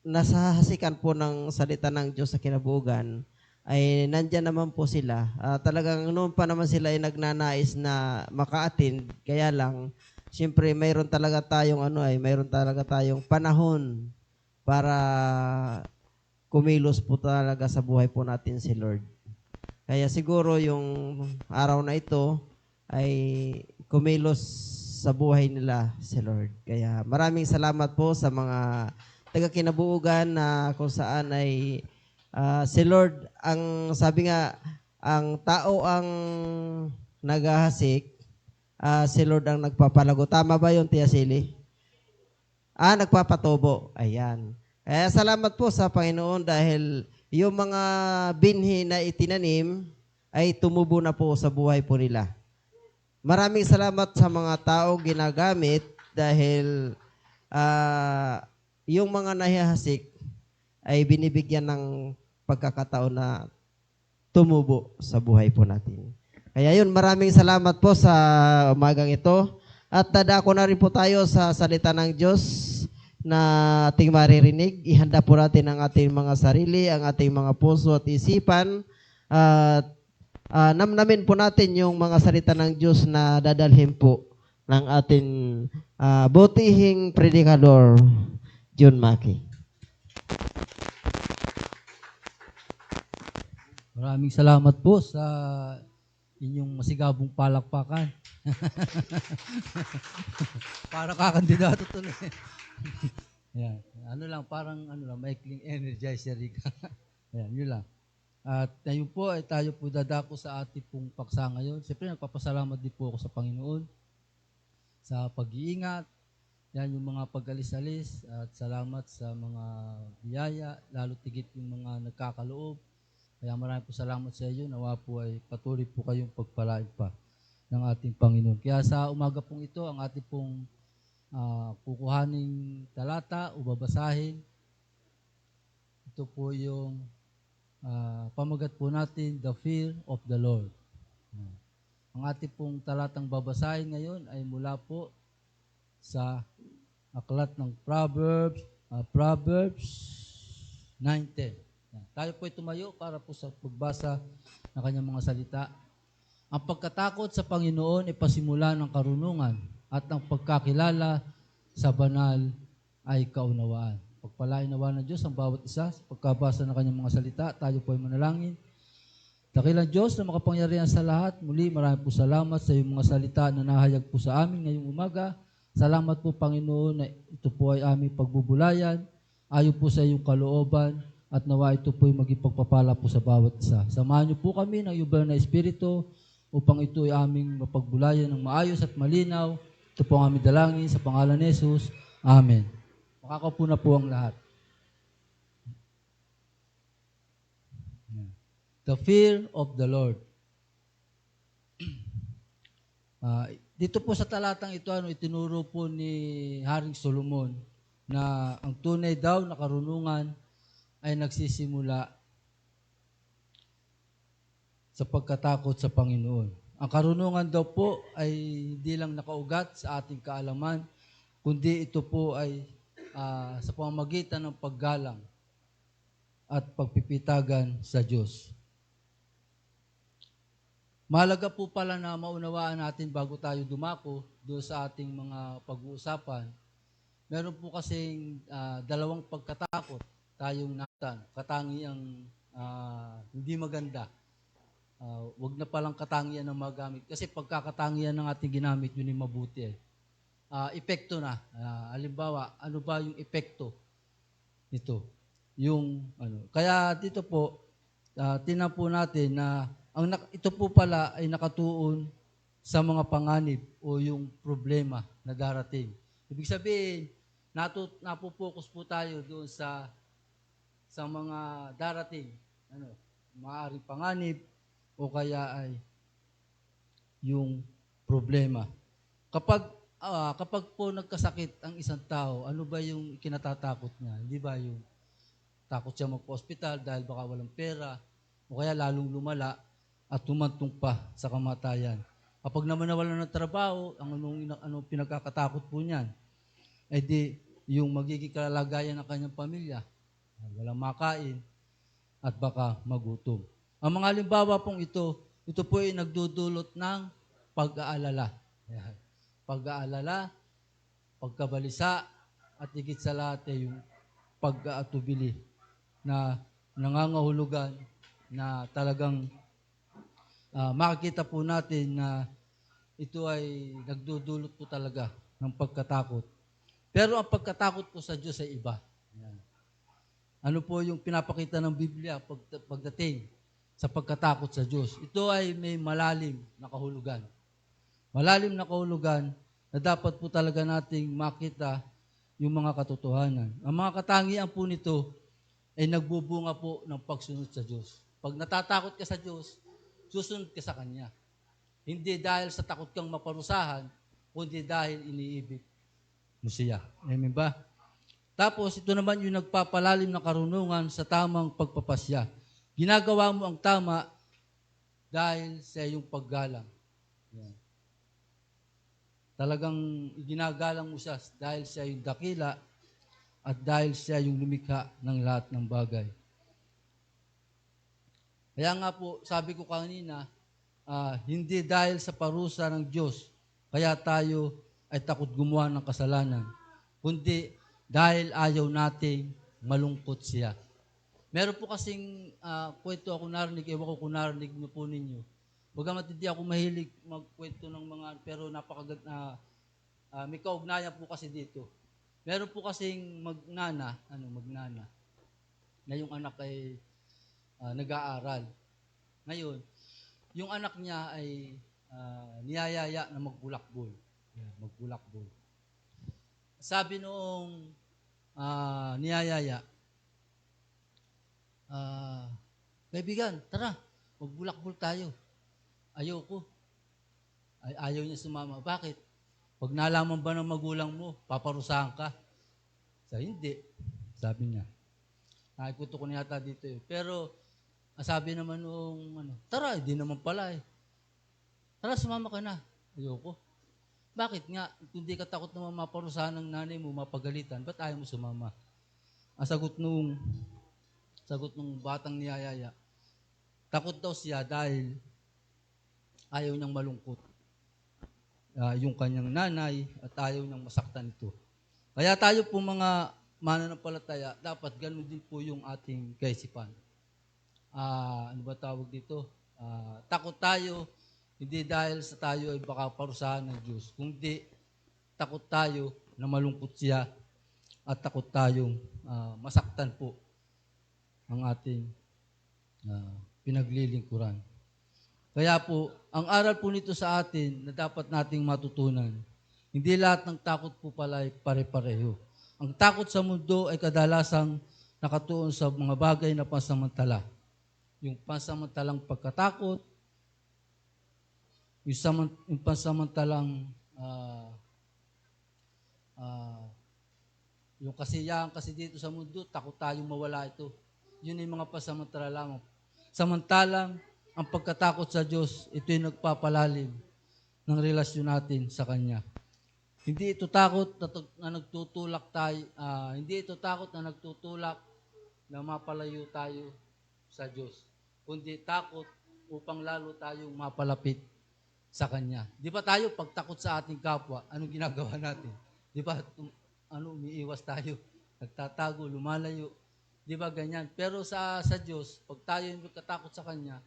nasahasikan po ng salita ng Diyos sa Kinabuugan ay nandyan naman po sila. Talagang noon pa naman sila ay nagnanais na maka-attend. Kaya lang, siyempre mayroon talaga tayong panahon para kumilos po talaga sa buhay po natin si Lord. Kaya siguro yung araw na ito ay kumilos sa buhay nila si Lord. Kaya maraming salamat po sa mga taga-Kinabuugan na kung saan ay si Lord, ang sabi nga, ang tao ang naghahasik, si Lord ang nagpapalago. Tama ba yun, Tia Silly? Nagpapatubo. Ayan. Kaya salamat po sa Panginoon dahil yung mga binhi na itinanim ay tumubo na po sa buhay po nila. maraming salamat sa mga tao ginagamit dahil yung mga nahihasik ay binibigyan ng pagkakataon na tumubo sa buhay po natin. Kaya yun, maraming salamat po sa umagang ito. At dadako na rin po tayo sa salita ng Diyos na ating maririnig. Ihanda po natin ang ating mga sarili, ang ating mga puso at isipan. At namnamin po natin yung mga salita ng Diyos na dadalhin po ng ating butihing predikador, John Mackey. Maraming salamat po sa inyong masigabong palakpakan. Para kakandidato tuloy. Yan. Parang maikling energizer. Yan, yun lang. At tayo po, tayo po dadako sa ating pong paksa ngayon. Siyempre, nagpapasalamat din po ako sa Panginoon sa pag-iingat. Yan yung mga pag-alis-alis at salamat sa mga biyaya, lalo tigit yung mga nagkakaloob. Kaya maraming po salamat sa iyo. Nawa po ay patuloy po kayong pagpalain pa ng ating Panginoon. Kaya sa umaga pong ito, ang ating pong kukuhaning talata o babasahin. Ito po yung pamagat po natin, The Fear of the Lord. Ang ating pong talatang babasahin ngayon ay mula po sa aklat ng Proverbs 9:10. Tayo po ay tumayo para po sa pagbasa ng kanyang mga salita. Ang pagkatakot sa Panginoon ay pasimula ng karunungan at ang pagkakilala sa banal ay kaunawaan. Pagpalain nawa ng Diyos ang bawat isa sa pagkabasa ng kanyang mga salita. Tayo po ay manalangin. Dakilang Diyos na makapangyarihan sa lahat, muli maraming po salamat sa iyong mga salita na nahayag po sa amin ngayong umaga. Salamat po Panginoon na ito po ay aming pagbubulayan, ayon po sa iyong kalooban, at nawa ito po ay maging pagpapala po sa bawat isa. Samahan niyo po kami ng iyong banal na Espiritu upang ito ay aming mapagbulayan ng maayos at malinaw. Ito po ang aming dalangin sa pangalan ni Jesus. Amen. Makakaupo na po ang lahat. The fear of the Lord. Dito po sa talatang ito, itinuro po ni Haring Solomon na ang tunay daw na karunungan ay nagsisimula sa pagkatakot sa Panginoon. Ang karunungan daw po ay hindi lang nakaugat sa ating kaalaman, kundi ito po ay sa pamamagitan ng paggalang at pagpipitagan sa Diyos. Mahalaga po pala na maunawaan natin bago tayo dumako doon sa ating mga pag-uusapan. Meron po kasing dalawang pagkatakot tayong natan. Katangiang hindi maganda. Wag na palang katangian ng magamit. Kasi pagkakatangian ng ating ginamit, yun yung mabuti. Epekto na. Halimbawa, ano ba yung epekto nito? Kaya dito po, tinan po natin na ito po pala ay nakatuon sa mga panganib o yung problema na darating. Ibig sabihin, napopokus po tayo doon sa mga darating, maaaring panganib o kaya ay yung problema. Kapag po nagkasakit ang isang tao, ano ba yung kinatatakot niya? Hindi ba yung takot siya magpa-hospital dahil baka walang pera o kaya lalong lumala at tumantong pa sa kamatayan. Kapag naman nawalan ng trabaho, anong pinagkakatakot po niyan? Eh di, yung magiging kalagayan ng kanyang pamilya. Walang makain at baka magutom. Ang mga halimbawa pong ito po ay nagdudulot ng pag-aalala. Pag-aalala, pagkabalisa, at higit sa lahat ay yung pag-aatubili na nangangahulugan na talagang makikita po natin na ito ay nagdudulot po talaga ng pagkatakot. Pero ang pagkatakot po sa Diyos ay iba. Yan. Ano po yung pinapakita ng Biblia pagdating sa pagkatakot sa Diyos? Ito ay may malalim na kahulugan. Malalim na kahulugan na dapat po talaga nating makita yung mga katotohanan. Ang mga katangian po nito ay nagbubunga po ng pagsunod sa Diyos. Pag natatakot ka sa Diyos, susunod ka sa Kanya. Hindi dahil sa takot kang maparusahan, kundi dahil iniibig mo siya. Amen ba? Tapos, ito naman yung nagpapalalim ng karunungan sa tamang pagpapasya. Ginagawa mo ang tama dahil sa iyong paggalang. Yan. Talagang ginagalang mo siya dahil siya yung dakila at dahil siya yung lumikha ng lahat ng bagay. Kaya nga po, sabi ko kanina, hindi dahil sa parusa ng Diyos, kaya tayo ay takot gumawa ng kasalanan, kundi dahil ayaw nating malungkot siya. Meron po kasing kwento ako narinig, ewan ko kung narinig niyo po ninyo. Bagamat hindi ako mahilig magkwento ng mga, pero may kaugnayan po kasi dito. Meron po kasing magnana, na yung anak ay nag-aaral. Ngayon, yung anak niya ay niyayaya na magbulakbol. Magbulakbol. Sabi noong niyayaya, kaibigan, tara, magbulakbol tayo. Ayoko. Ayaw niya sumama. Bakit? Pag nalaman ba ng magulang mo, paparusahan ka? Hindi. Sabi niya. Nakikuto ko na yata dito eh. Pero, sabi naman nung, tara, hindi naman pala eh. Tara, sumama ka na. Ayoko. Bakit nga? Kung di ka takot na maparusahan ng nanay mo, mapagalitan, ba't ayaw mo sumama? Ang sagot nung batang niyayaya, takot daw siya dahil ayaw niyang malungkot yung kanyang nanay at ayaw niyang masaktan ito. Kaya tayo po mga mananampalataya, dapat ganun din po yung ating kaisipan. Ano ba tawag dito? Takot tayo, hindi dahil sa tayo ay baka parusahan ng Diyos, kundi takot tayo na malungkot siya at takot tayong masaktan po ang ating pinaglilingkuran. Kaya po, ang aral po nito sa atin na dapat nating matutunan, hindi lahat ng takot po pala ay pare-pareho. Ang takot sa mundo ay kadalasang nakatuon sa mga bagay na pansamantala. Yung pansamantalang pagkatakot, yung pansamantalang yung kasiyahan kasi dito sa mundo, takot tayong mawala ito. Yun yung mga pansamantala lamang. Samantalang, ang pagkatakot sa Diyos, ito yung nagpapalalim ng relasyon natin sa Kanya. Hindi ito takot na nagtutulak tayo, hindi ito takot na nagtutulak na mapalayo tayo sa Diyos. Kundi takot upang lalo tayong mapalapit sa Kanya. Di ba tayo, pag takot sa ating kapwa, anong ginagawa natin? Di ba, umiiwas tayo, nagtatago, lumalayo. Di ba ganyan? Pero sa Diyos, pag tayo yung nagkatakot sa Kanya,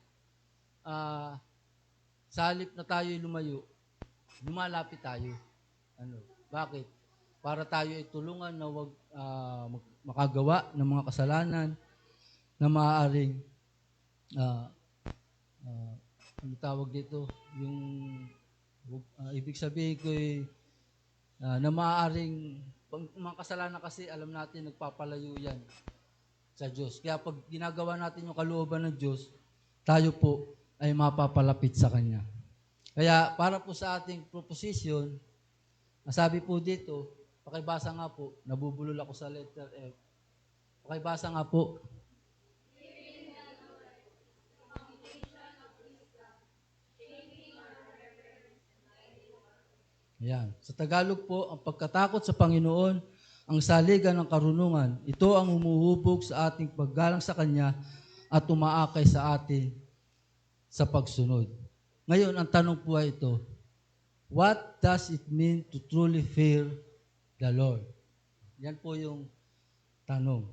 sa halip na tayo lumayo, lumalapit tayo. Bakit? Para tayo ay tulungan na wag makagawa ng mga kasalanan na maaaring ang tawag dito, yung ibig sabihin ko ay na maaaring mga kasalanan kasi alam natin nagpapalayo yan sa Diyos. Kaya pag ginagawa natin yung kalooban ng Diyos, tayo po ay mapapalapit sa Kanya. Kaya para po sa ating proposition, sabi po dito, pakibasa nga po, nabubulol ako sa letter F. Pakibasa nga po. Yan. Sa Tagalog po, ang pagkatakot sa Panginoon, ang saligan ng karunungan. Ito ang humuhubog sa ating paggalang sa Kanya at umaakay sa atin sa pagsunod. Ngayon, ang tanong po ay ito, what does it mean to truly fear the Lord? Yan po yung tanong.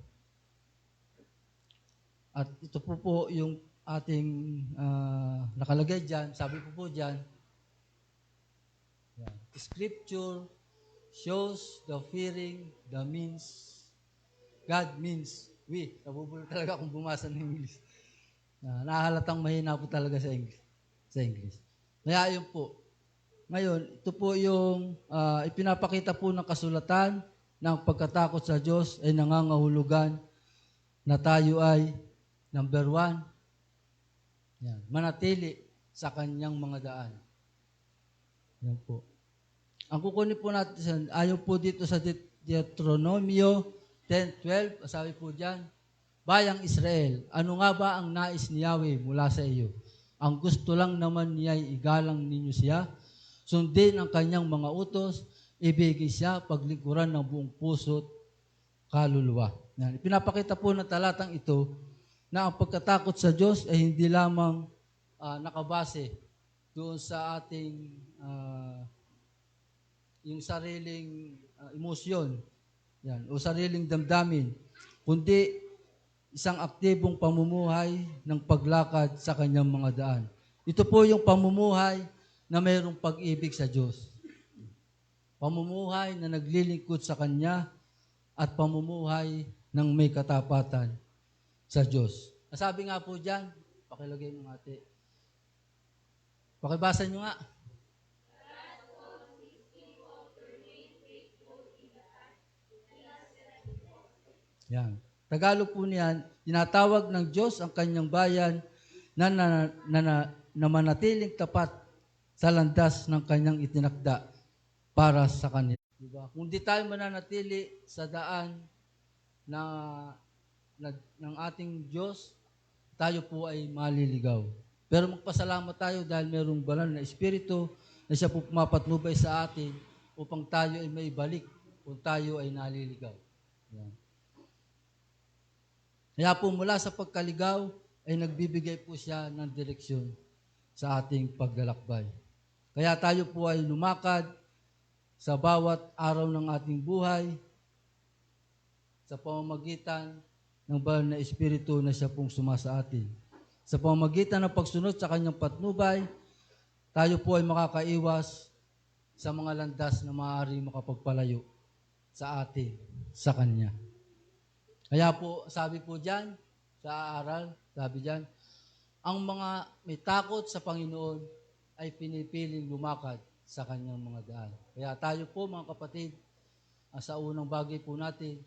At ito po yung ating nakalagay dyan. Sabi po dyan, Scripture shows the fearing the means, God means we. Nabubulol talaga akong bumasa ng English. Nakahalatang mahina po talaga sa English. Kaya yun po. Ngayon, ito po yung ipinapakita po ng kasulatan ng pagkatakot sa Diyos ay nangangahulugan na tayo ay number 1, manatili sa Kanyang mga daan. Yan po. Ang kukunin po natin, ayaw po dito sa Deuteronomio 10:12, sabi po diyan, Bayang Israel, ano nga ba ang nais ni Yahweh mula sa iyo? Ang gusto lang naman niya ay igalang ninyo siya, sundin ang kanyang mga utos, ibigay siya, paglingkuran ng buong puso't kaluluwa. Yan. Pinapakita po ng talatang ito na ang pagkatakot sa Diyos ay hindi lamang nakabase doon sa ating yung sariling emosyon yan, o sariling damdamin, kundi isang aktibong pamumuhay ng paglakad sa kanyang mga daan. Ito po yung pamumuhay na mayroong pag-ibig sa Diyos. Pamumuhay na naglilingkod sa Kanya at pamumuhay ng may katapatan sa Diyos. Nasabi nga po dyan, pakilagay mo nga ate. Pakibasa nyo nga. Yan. Tagalog po niyan, tinatawag ng Diyos ang kanyang bayan na manatiling tapat sa landas ng kanyang itinakda para sa kanila. Diba? Kung di tayo mananatili sa daan ng ating Diyos, tayo po ay maliligaw. Pero magpasalamat tayo dahil mayroong banal na Espiritu na siya po pumapatnubay sa atin upang tayo ay maibalik kung tayo ay naliligaw. Yan. Kaya po mula sa pagkaligaw ay nagbibigay po siya ng direksyon sa ating paglalakbay. Kaya tayo po ay lumakad sa bawat araw ng ating buhay sa pamamagitan ng banal na Espiritu na siya pong sumasa atin. Sa pamamagitan ng pagsunod sa kanyang patnubay, tayo po ay makakaiwas sa mga landas na maaari makapagpalayo sa atin, sa Kanya. Kaya po, sabi po dyan, sa aral, sabi dyan, ang mga may takot sa Panginoon ay pinipiling lumakad sa Kanyang mga daan. Kaya tayo po, mga kapatid, sa unang bagay po natin,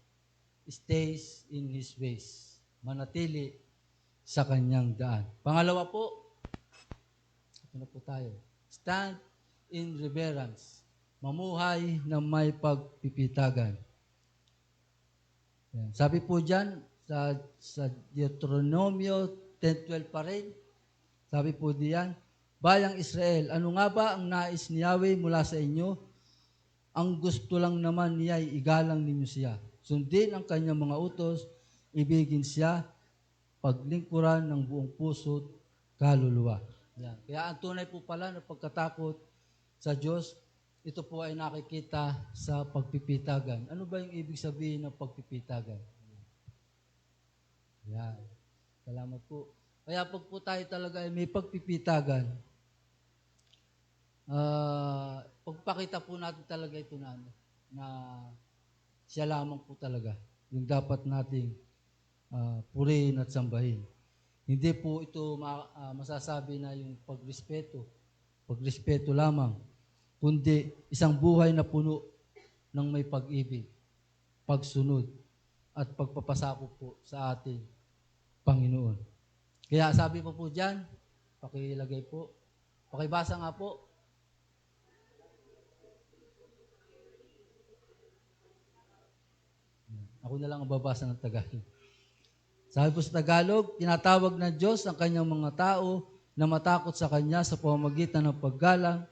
stays in His ways. Manatili sa Kanyang daan. Pangalawa po, ito na po tayo, stand in reverence. Mamuhay na may pagpipitagan. Yan. Sabi po dyan, sa Deuteronomio 10:12 pa rin, sabi po diyan, Bayang Israel, ano nga ba ang nais ni Yahweh mula sa inyo? Ang gusto lang naman niya ay igalang ninyo siya. Sundin ang kanyang mga utos, ibigin siya, paglingkuran ng buong puso't kaluluwa. Yan. Kaya ang tunay po pala na pagkatakot sa Diyos, ito po ay nakikita sa pagpipitagan. Ano ba yung ibig sabihin ng pagpipitagan? Yan. Salamat po. Kaya pag po tayo talaga ay may pagpipitagan, pagpakita po natin talaga ito na siya lamang po talaga yung dapat nating purihin at sambahin. Hindi po ito masasabi na yung pagrespeto lamang, kundi isang buhay na puno ng may pag-ibig, pagsunod, at pagpapasakop po sa ating Panginoon. Kaya sabi po dyan, pakilagay po, pakibasa nga po. Ako na lang ang babasa ng Tagalog. Sabi po sa Tagalog, tinatawag ng Diyos ang kanyang mga tao na matakot sa Kanya sa pamamagitan ng paggalang,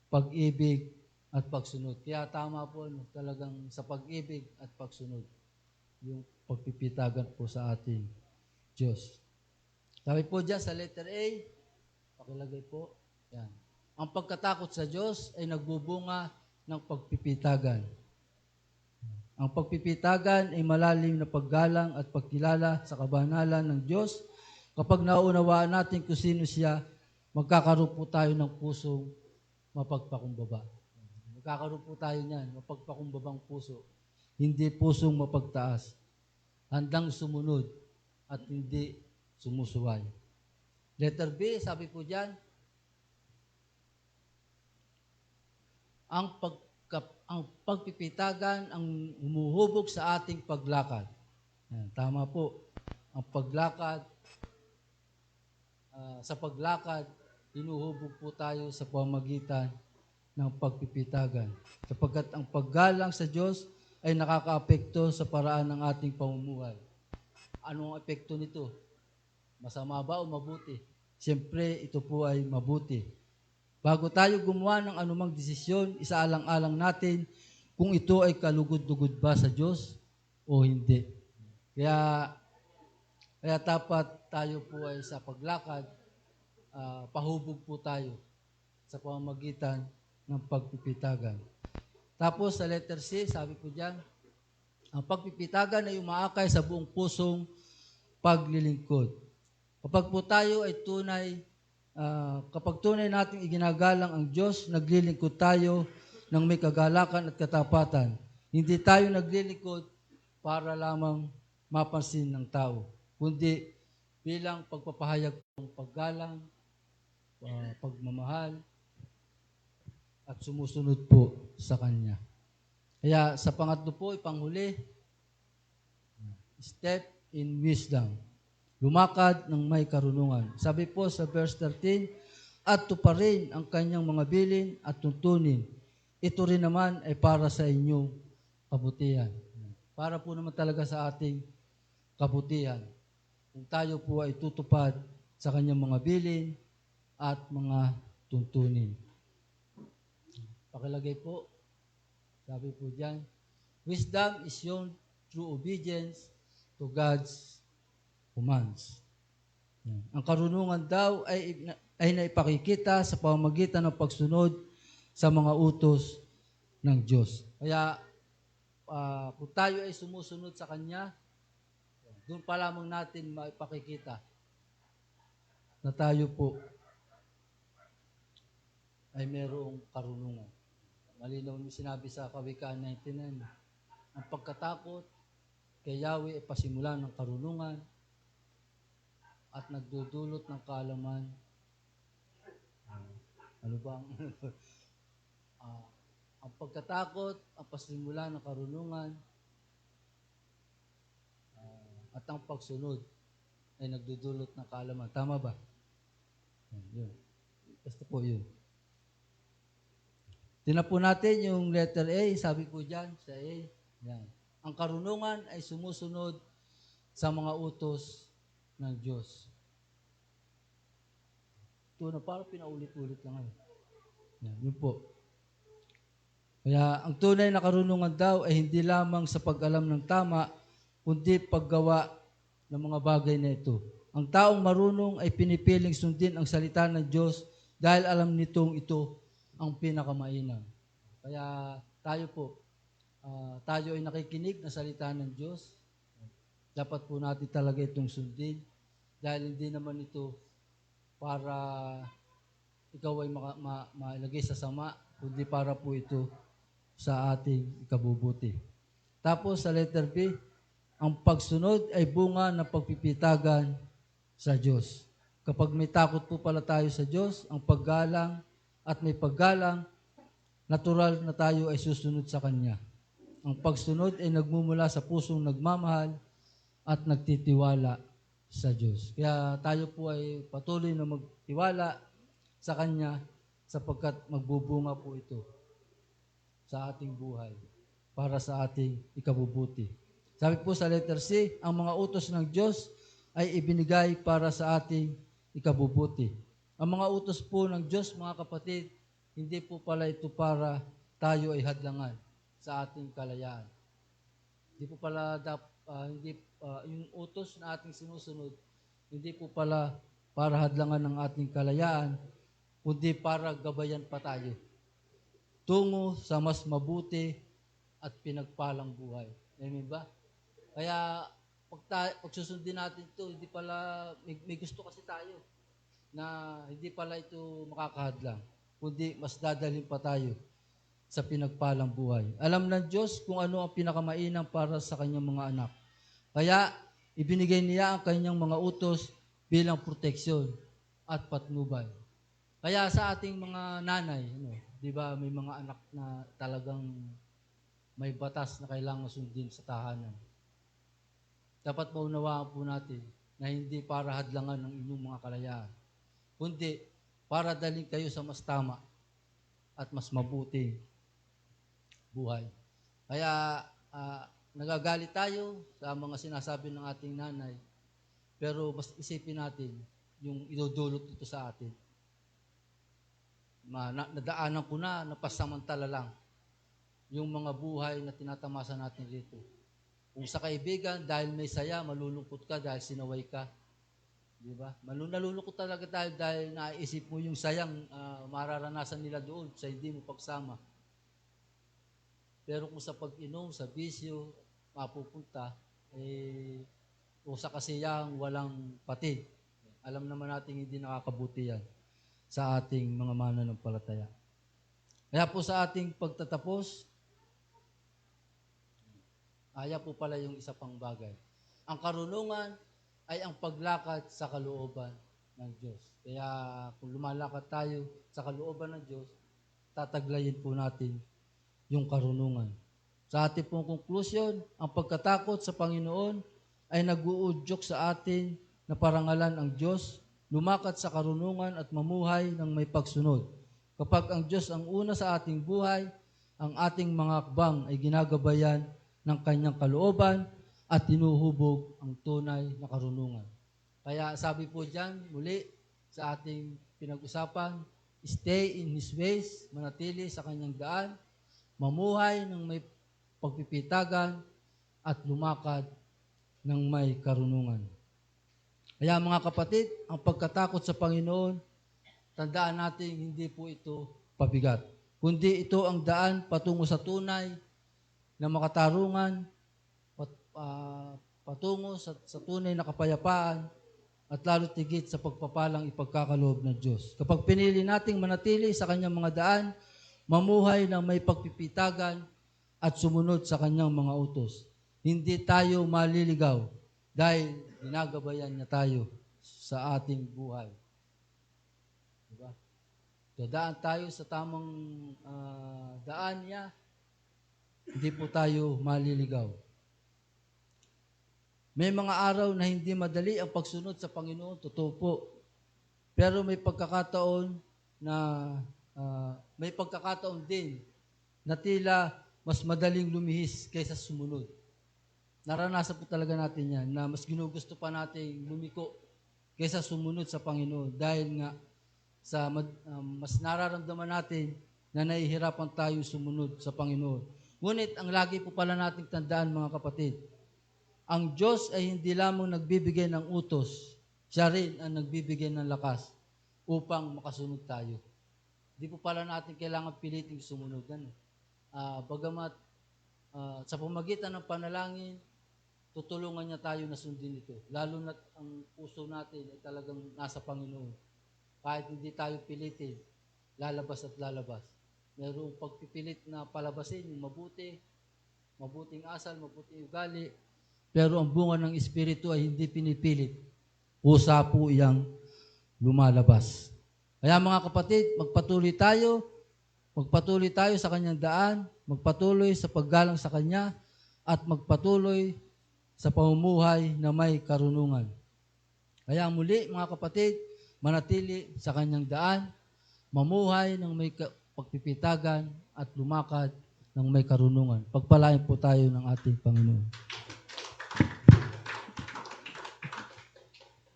pag-ibig, at pagsunod. Kaya tama po talagang sa pag-ibig at pagsunod, yung pagpipitagan po sa ating Diyos. Sabi po dyan sa letter A, pakilagay po, yan. Ang pagkatakot sa Diyos ay nagbubunga ng pagpipitagan. Ang pagpipitagan ay malalim na paggalang at pagkilala sa kabanalan ng Diyos. Kapag naunawaan natin kung sino siya, magkakaroon po tayo ng pusong mapagpakumbaba. Magkakaroon po tayo niyan, mapagpakumbabang puso. Hindi pusong mapagtaas. Handang sumunod at hindi sumusuway. Letter B, sabi po dyan, ang pagpipitagan ang humuhubog sa ating paglakad. Yan, tama po. Ang paglakad, sa paglakad, hinuhubog po tayo sa pamagitan ng pagpipitagan. Sapagkat ang paggalang sa Diyos ay nakakaapekto sa paraan ng ating pamumuhay. Anong epekto nito? Masama ba o mabuti? Siyempre, ito po ay mabuti. Bago tayo gumawa ng anumang desisyon, isaalang-alang natin kung ito ay kalugod-lugod ba sa Diyos o hindi. Kaya dapat tayo po ay sa paglakad, pahubog po tayo sa pamamagitan ng pagpipitagan. Tapos sa letter C, sabi po diyan, ang pagpipitagan ay umaakay sa buong pusong paglilingkod. Kapag po tayo ay kapag tunay nating iginagalang ang Diyos, naglilingkod tayo ng may kagalakan at katapatan. Hindi tayo naglilingkod para lamang mapansin ng tao, kundi bilang pagpapahayag ng paggalang, pagmamahal, at sumusunod po sa Kanya. Kaya sa pangatlo po, ipanghuli, step in wisdom. Lumakad ng may karunungan. Sabi po sa verse 13, at tuparin ang kanyang mga bilin at tuntunin. Ito rin naman ay para sa inyong kabutihan. Para po naman talaga sa ating kabutihan. Kung tayo po ay tutupad sa kanyang mga bilin at mga tuntunin. Pakilagay po, sabi po diyan, wisdom is shown through obedience to God's commands. Ang karunungan daw ay naipakikita sa pamamagitan ng pagsunod sa mga utos ng Diyos. Kaya kung tayo ay sumusunod sa Kanya, doon pa lamang natin maipakikita na tayo po ay mayroong karunungan. Malinaw yung sinabi sa Kawikaan 99, ang pagkatakot kay Yahweh ay pasimula ng karunungan at nagdudulot ng kaalaman. Ano ba ang pagkatakot, ang pasimula ng karunungan, at ang pagsunod ay nagdudulot ng kaalaman. Tama ba? Yun. Basta po yun. Tingnan po natin yung letter A, sabi po dyan sa A. Yan. Ang karunungan ay sumusunod sa mga utos ng Diyos. Ito na parang pinaulit-ulit lang. Yan, yun po. Kaya ang tunay na karunungan daw ay hindi lamang sa pag-alam ng tama, kundi paggawa ng mga bagay na ito. Ang taong marunong ay pinipiling sundin ang salita ng Diyos dahil alam nitong ito ang pinakamainam. Kaya tayo po, tayo ay nakikinig na salita ng Diyos. Dapat po natin talaga itong sundin dahil hindi naman ito para ikaw ay mailagay sa sama, kundi para po ito sa ating ikabubuti. Tapos sa letter B, ang pagsunod ay bunga ng pagpipitagan sa Diyos. Kapag may takot po pala tayo sa Diyos, ang paggalang at may paggalang, natural na tayo ay susunod sa Kanya. Ang pagsunod ay nagmumula sa pusong nagmamahal at nagtitiwala sa Diyos. Kaya tayo po ay patuloy na magtiwala sa Kanya sapagkat magbubunga po ito sa ating buhay para sa ating ikabubuti. Sabi po sa letter C, ang mga utos ng Diyos ay ibinigay para sa ating ikabubuti. Ang mga utos po ng Diyos, mga kapatid, hindi po pala ito para tayo ay hadlangan sa ating kalayaan. Hindi po pala yung utos na ating sinusunod, hindi po pala para hadlangan ng ating kalayaan, kundi para gabayan pa tayo tungo sa mas mabuti at pinagpalang buhay. Amen ba? Kaya pag susundin natin ito, hindi pala, may gusto kasi tayo na hindi pala ito makakahadlang, kundi mas dadalhin pa tayo sa pinagpalang buhay. Alam ng Diyos kung ano ang pinakamainam para sa kanyang mga anak. Kaya ibinigay niya ang kanyang mga utos bilang proteksyon at patnubay. Kaya sa ating mga nanay, di ba, may mga anak na talagang may batas na kailangan sundin sa tahanan. Dapat maunawaan po natin na hindi para hadlangan ng inyong mga kalayaan, kundi para dalhin kayo sa mas tama at mas mabuting buhay. Kaya nagagalit tayo sa mga sinasabi ng ating nanay, pero mas isipin natin yung idudulot ito sa atin. Nadaanan ko na, napasamantala lang yung mga buhay na tinatamasa natin rito. Kung sa kaibigan, dahil may saya, malulungkot ka dahil sinaway ka. Di ba? Nalulungkot talaga tayo dahil naisip mo yung sayang mararanasan nila doon sa hindi mo pagsama. Pero kung sa pag-inom, sa bisyo, mapupunta, o sa kasiyahang walang patid, alam naman natin hindi nakakabuti yan sa ating mga mananampalataya. Kaya po sa ating pagtatapos, po pala yung isa pang bagay. Ang karunungan ay ang paglakad sa kalooban ng Diyos. Kaya kung lumalakad tayo sa kalooban ng Diyos, tataglayin po natin yung karunungan. Sa ating pong conclusion, ang pagkatakot sa Panginoon ay nag-uudyok sa atin na parangalan ang Diyos, lumakad sa karunungan at mamuhay ng may pagsunod. Kapag ang Diyos ang una sa ating buhay, ang ating mga akbang ay ginagabayan ng kanyang kalooban at tinuhubog ang tunay na karunungan. Kaya sabi po dyan, muli sa ating pinag-usapan, stay in His ways, manatili sa kanyang daan, mamuhay ng may pagpipitagan at lumakad ng may karunungan. Kaya mga kapatid, ang pagkatakot sa Panginoon, tandaan natin hindi po ito pabigat, kundi ito ang daan patungo sa tunay na makatarungan, patungo sa tunay na kapayapaan at lalo tigit sa pagpapalang ipagkakaloob ng Diyos. Kapag pinili nating manatili sa kanyang mga daan, mamuhay ng may pagpipitagan at sumunod sa kanyang mga utos, hindi tayo maliligaw dahil ginagabayan niya tayo sa ating buhay. Diba? Dadaan tayo sa tamang daan niya, hindi po tayo maliligaw. May mga araw na hindi madali ang pagsunod sa Panginoon, totoo po. Pero may pagkakataon din na tila mas madaling lumihis kaysa sumunod. Naranasan po talaga natin yan, na mas ginugusto pa natin lumiko kaysa sumunod sa Panginoon dahil nga mas nararamdaman natin na nahihirapan tayo sumunod sa Panginoon. Ngunit ang lagi po pala nating tandaan, mga kapatid, ang Diyos ay hindi lamang nagbibigay ng utos, siya rin ang nagbibigay ng lakas upang makasunod tayo. Hindi po pala natin kailangan piliting sumunod. Bagamat sa pamagitan ng panalangin, tutulungan niya tayo na sundin ito. Lalo na ang puso natin ay talagang nasa Panginoon. Kahit hindi tayo pilitin, lalabas at lalabas. Mayroong pagpipilit na palabasin yung mabuting asal, mabuting ugali, pero ang bunga ng Espiritu ay hindi pinipilit. Pusa po iyang lumalabas. Kaya mga kapatid, magpatuloy tayo sa kanyang daan, magpatuloy sa paggalang sa kanya, at magpatuloy sa pamumuhay na may karunungan. Kaya muli, mga kapatid, manatili sa kanyang daan, mamuhay ng may pagpipitagan at lumakad ng may karunungan. Pagpalain po tayo ng ating Panginoon.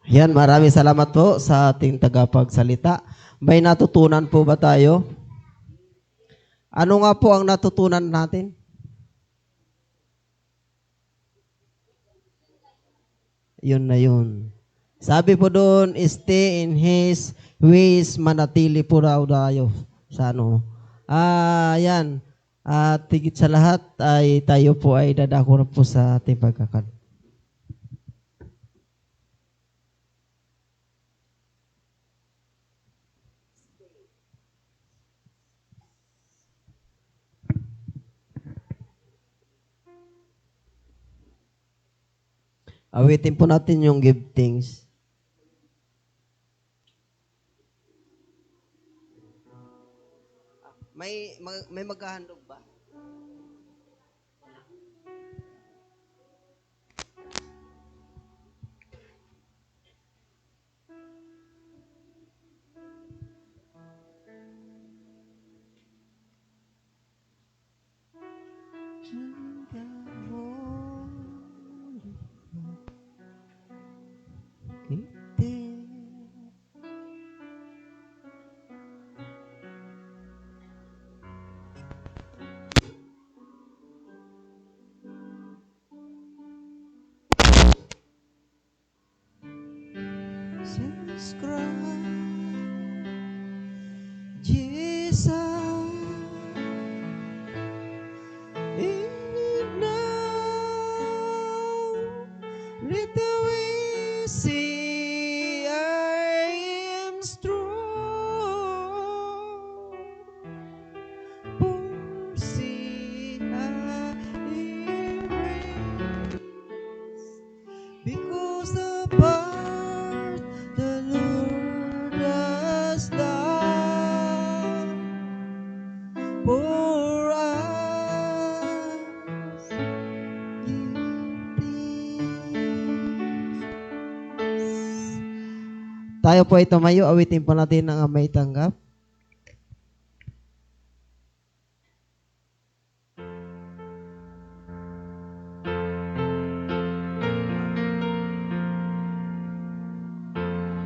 Yan, maraming salamat po sa ating tagapagsalita. May natutunan po ba tayo? Ano nga po ang natutunan natin? Yun na yun. Sabi po doon, stay in His ways, manatili po raw tayo sa ano. Yan. At tigit sa lahat ay tayo po ay dadako na po sa ating pagkakal. Awitin po natin yung give thanks. May maghahandog ba? Jesus Christ, Jesus, even now, let the way see I am strong. For see I erase because the part the Lord has done for us. Give thanks. Tayo po ay tumayo, awitin po natin ang may tanggap.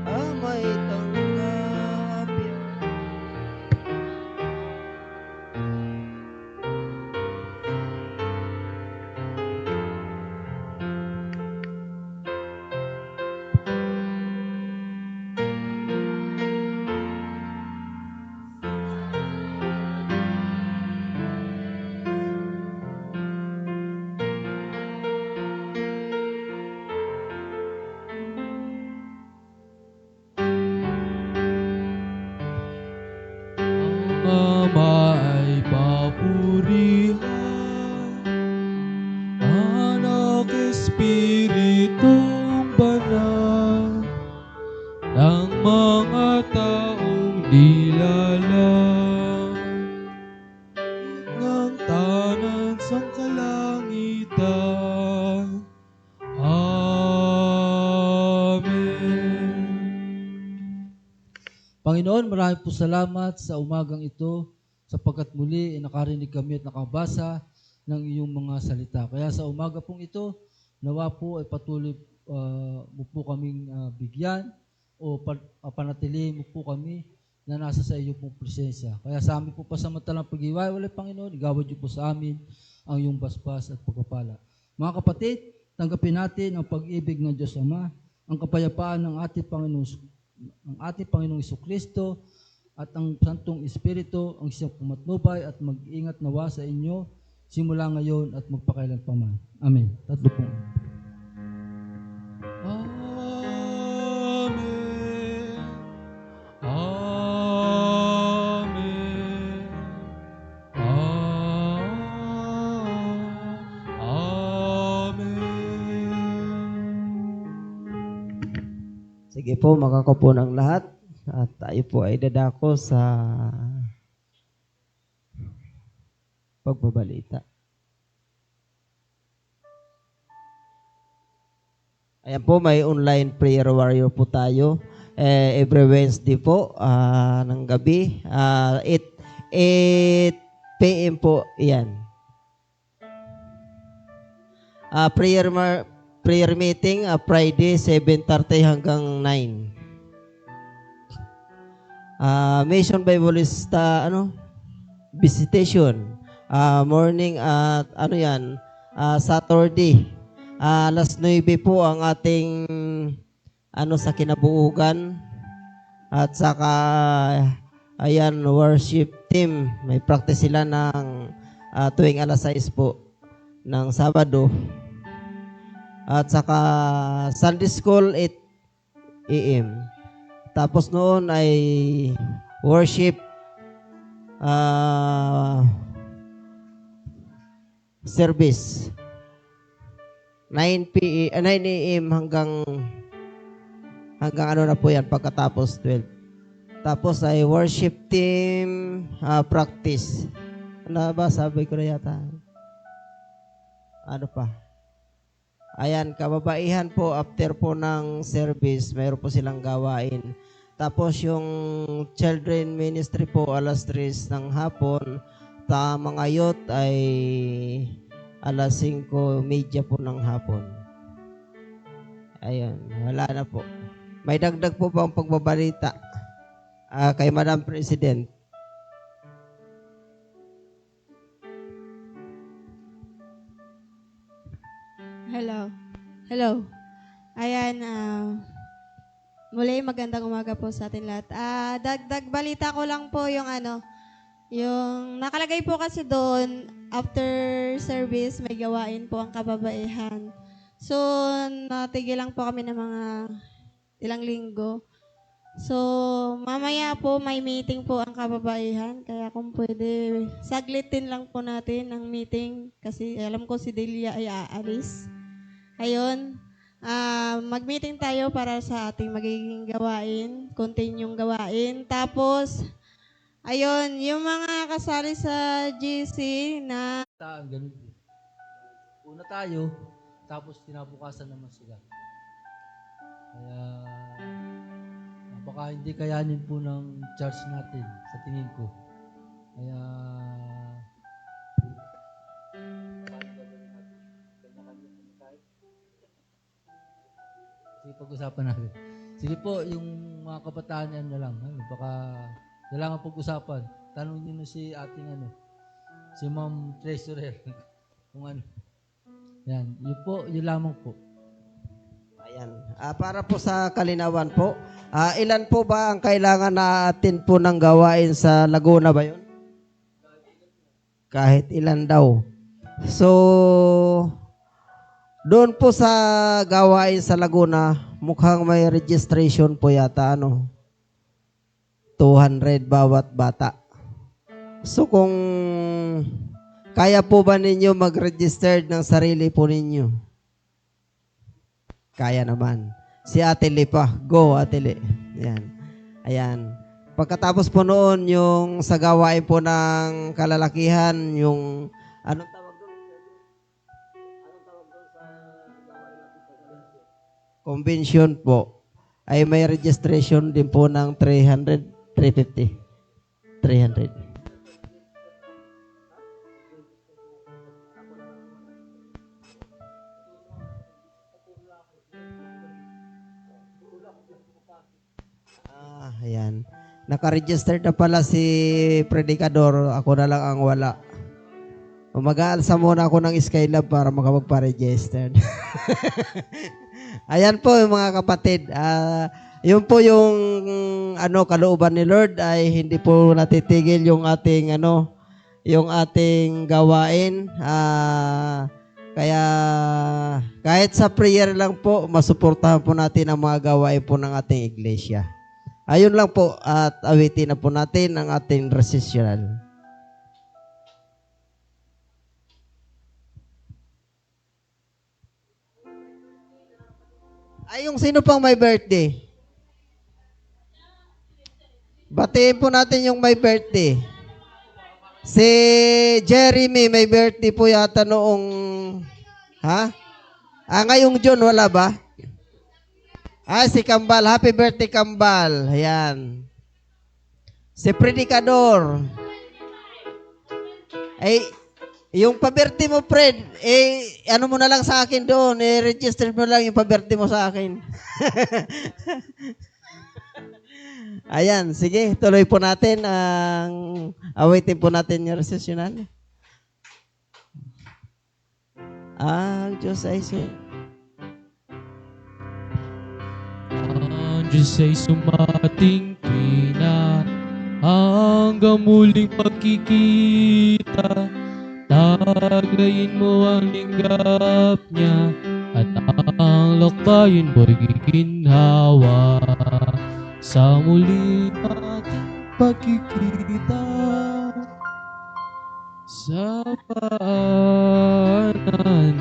Amay tanggap yan. Ang Ama ay papurihan, Anak Espiritong Banal, ng mga taong nilalang ng tanan sang kalangitan. Amen. Panginoon, marami po salamat sa umagang ito sapagkat muli nakarinig kami at nakabasa ng iyong mga salita. Kaya sa umaga pong ito, nawa po ay patuloy mo po kaming bigyan o panatilihin mo po kami na nasa sa iyo pong presensya. Kaya sa amin po pasamantalang pag-iwalay, Panginoon, igawad niyo po sa amin ang iyong basbas at pagpapala. Mga kapatid, tanggapin natin ang pag-ibig ng Diyos Ama, ang kapayapaan ng ating Panginoong Jesucristo at ang Santong Espiritu ang siyang pumatnubay at mag-ingat nawa sa inyo simula ngayon at magpakailanpaman. Amen. Tatlo po. Amen. Amen. Amen. Sige po, makakapo ng lahat at tayo po ay dadako sa pagbabalita. Ayan po, may online prayer warrior po tayo. Every Wednesday po ng gabi, 8 p.m. po, yan. Prayer meeting, Friday, 7:30 hanggang 9. Mission Bibleista, visitation. Morning at Saturday. Alas 9 po ang ating sa kinabuugan. At saka ayan, worship team. May practice sila ng tuwing alas 6 po ng Sabado. At saka Sunday School 8 a.m. Tapos noon ay worship service 9 a.m. hanggang na po yan pagkatapos 12. Tapos ay worship team practice. Ano ba sabi ko na yata? Ano pa? Ayan, kababaihan po, after po ng service, mayroon po silang gawain. Tapos yung children ministry po, alas 3 ng hapon. Mga youth ay alas 5:30 po ng hapon. Ayan, wala na po. May dagdag po bang pagbabalita kay Madam President? Hello. Ayan, Muli, magandang umaga po sa atin lahat. Dagdag balita ko lang po yung yung nakalagay po kasi doon, after service, may gawain po ang kababaihan. So, natigil lang po kami ng mga ilang linggo. So, mamaya po may meeting po ang kababaihan. Kaya kung pwede, saglitin lang po natin ang meeting kasi alam ko si Delia ay aalis. Ayun, mag-meeting tayo para sa ating magiging gawain, continue gawain. Tapos, ayun, yung mga kasali sa GC na Ganun din. Una tayo, tapos kinabukasan naman sila. Kaya, baka hindi kayanin po ng charge natin sa tingin ko. Kaya, sige, pag-usapan natin. Sige po, yung mga kabataan yan na lang. Baka kailangan pag-usapan. Tanong niyo na si ating si Ma'am Treasurer. Kung ano. Yan, yun lamang po. Ayan. Para po sa kalinawan po, ilan po ba ang kailangan natin po ng gawain sa Laguna ba yun? Kahit ilan daw. So, doon po sa gawain sa Laguna, mukhang may registration po yata, 200 bawat bata. So, kung kaya po ba ninyo mag-register ng sarili po ninyo? Kaya naman. Si Ate Li pa. Go, Ate Li. Ayan. Ayan. Pagkatapos po noon, yung sa gawain po ng kalalakihan, yung, anong tawag doon? Anong tawag doon sa gawain natin sa convention po, ay may registration din po ng 300, 350. 300. Ayan. Naka-register na pala si Predicador. Ako na lang ang wala. Mag-aalsa muna ako ng Skylab para makapagpa-register. Ayan po yung mga kapatid. Yun po yung kalooban ni Lord ay hindi po natitigil yung ating yung ating gawain. Kaya kahit sa prayer lang po, masuportahan po natin ang mga gawain po ng ating iglesia. Ayun lang po at awitin na po natin ang ating recessional. Ay, yung sino pang may birthday? Batiin po natin yung may birthday. Si Jeremy may birthday po yata noong, ngayong June, wala ba? Si Kambal. Happy birthday, Kambal. Ayan. Si Predicador. Yung pa-birthday mo, Fred, ano mo na lang sa akin doon, register mo lang yung pa-birthday mo sa akin. Ayan, sige, tuloy po natin awitin po natin yung resesyonan. Ang Diyos ay Ang Diyos ay sumating na hanggang muling pagkikita. Taglayin mo ang linggap niya at ang lakbayin mo'y giginhawa. Sa muling ating pagkikita sa paanan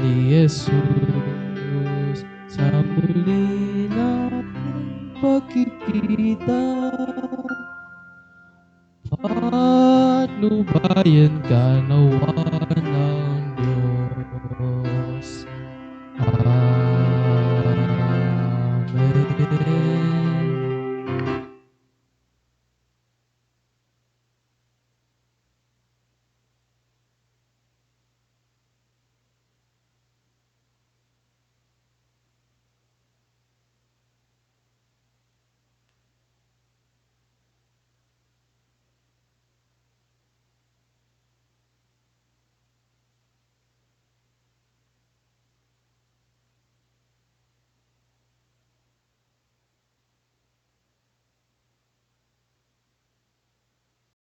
ni Jesus. Sa muling ating pagkikita, patnubayan ka nawa.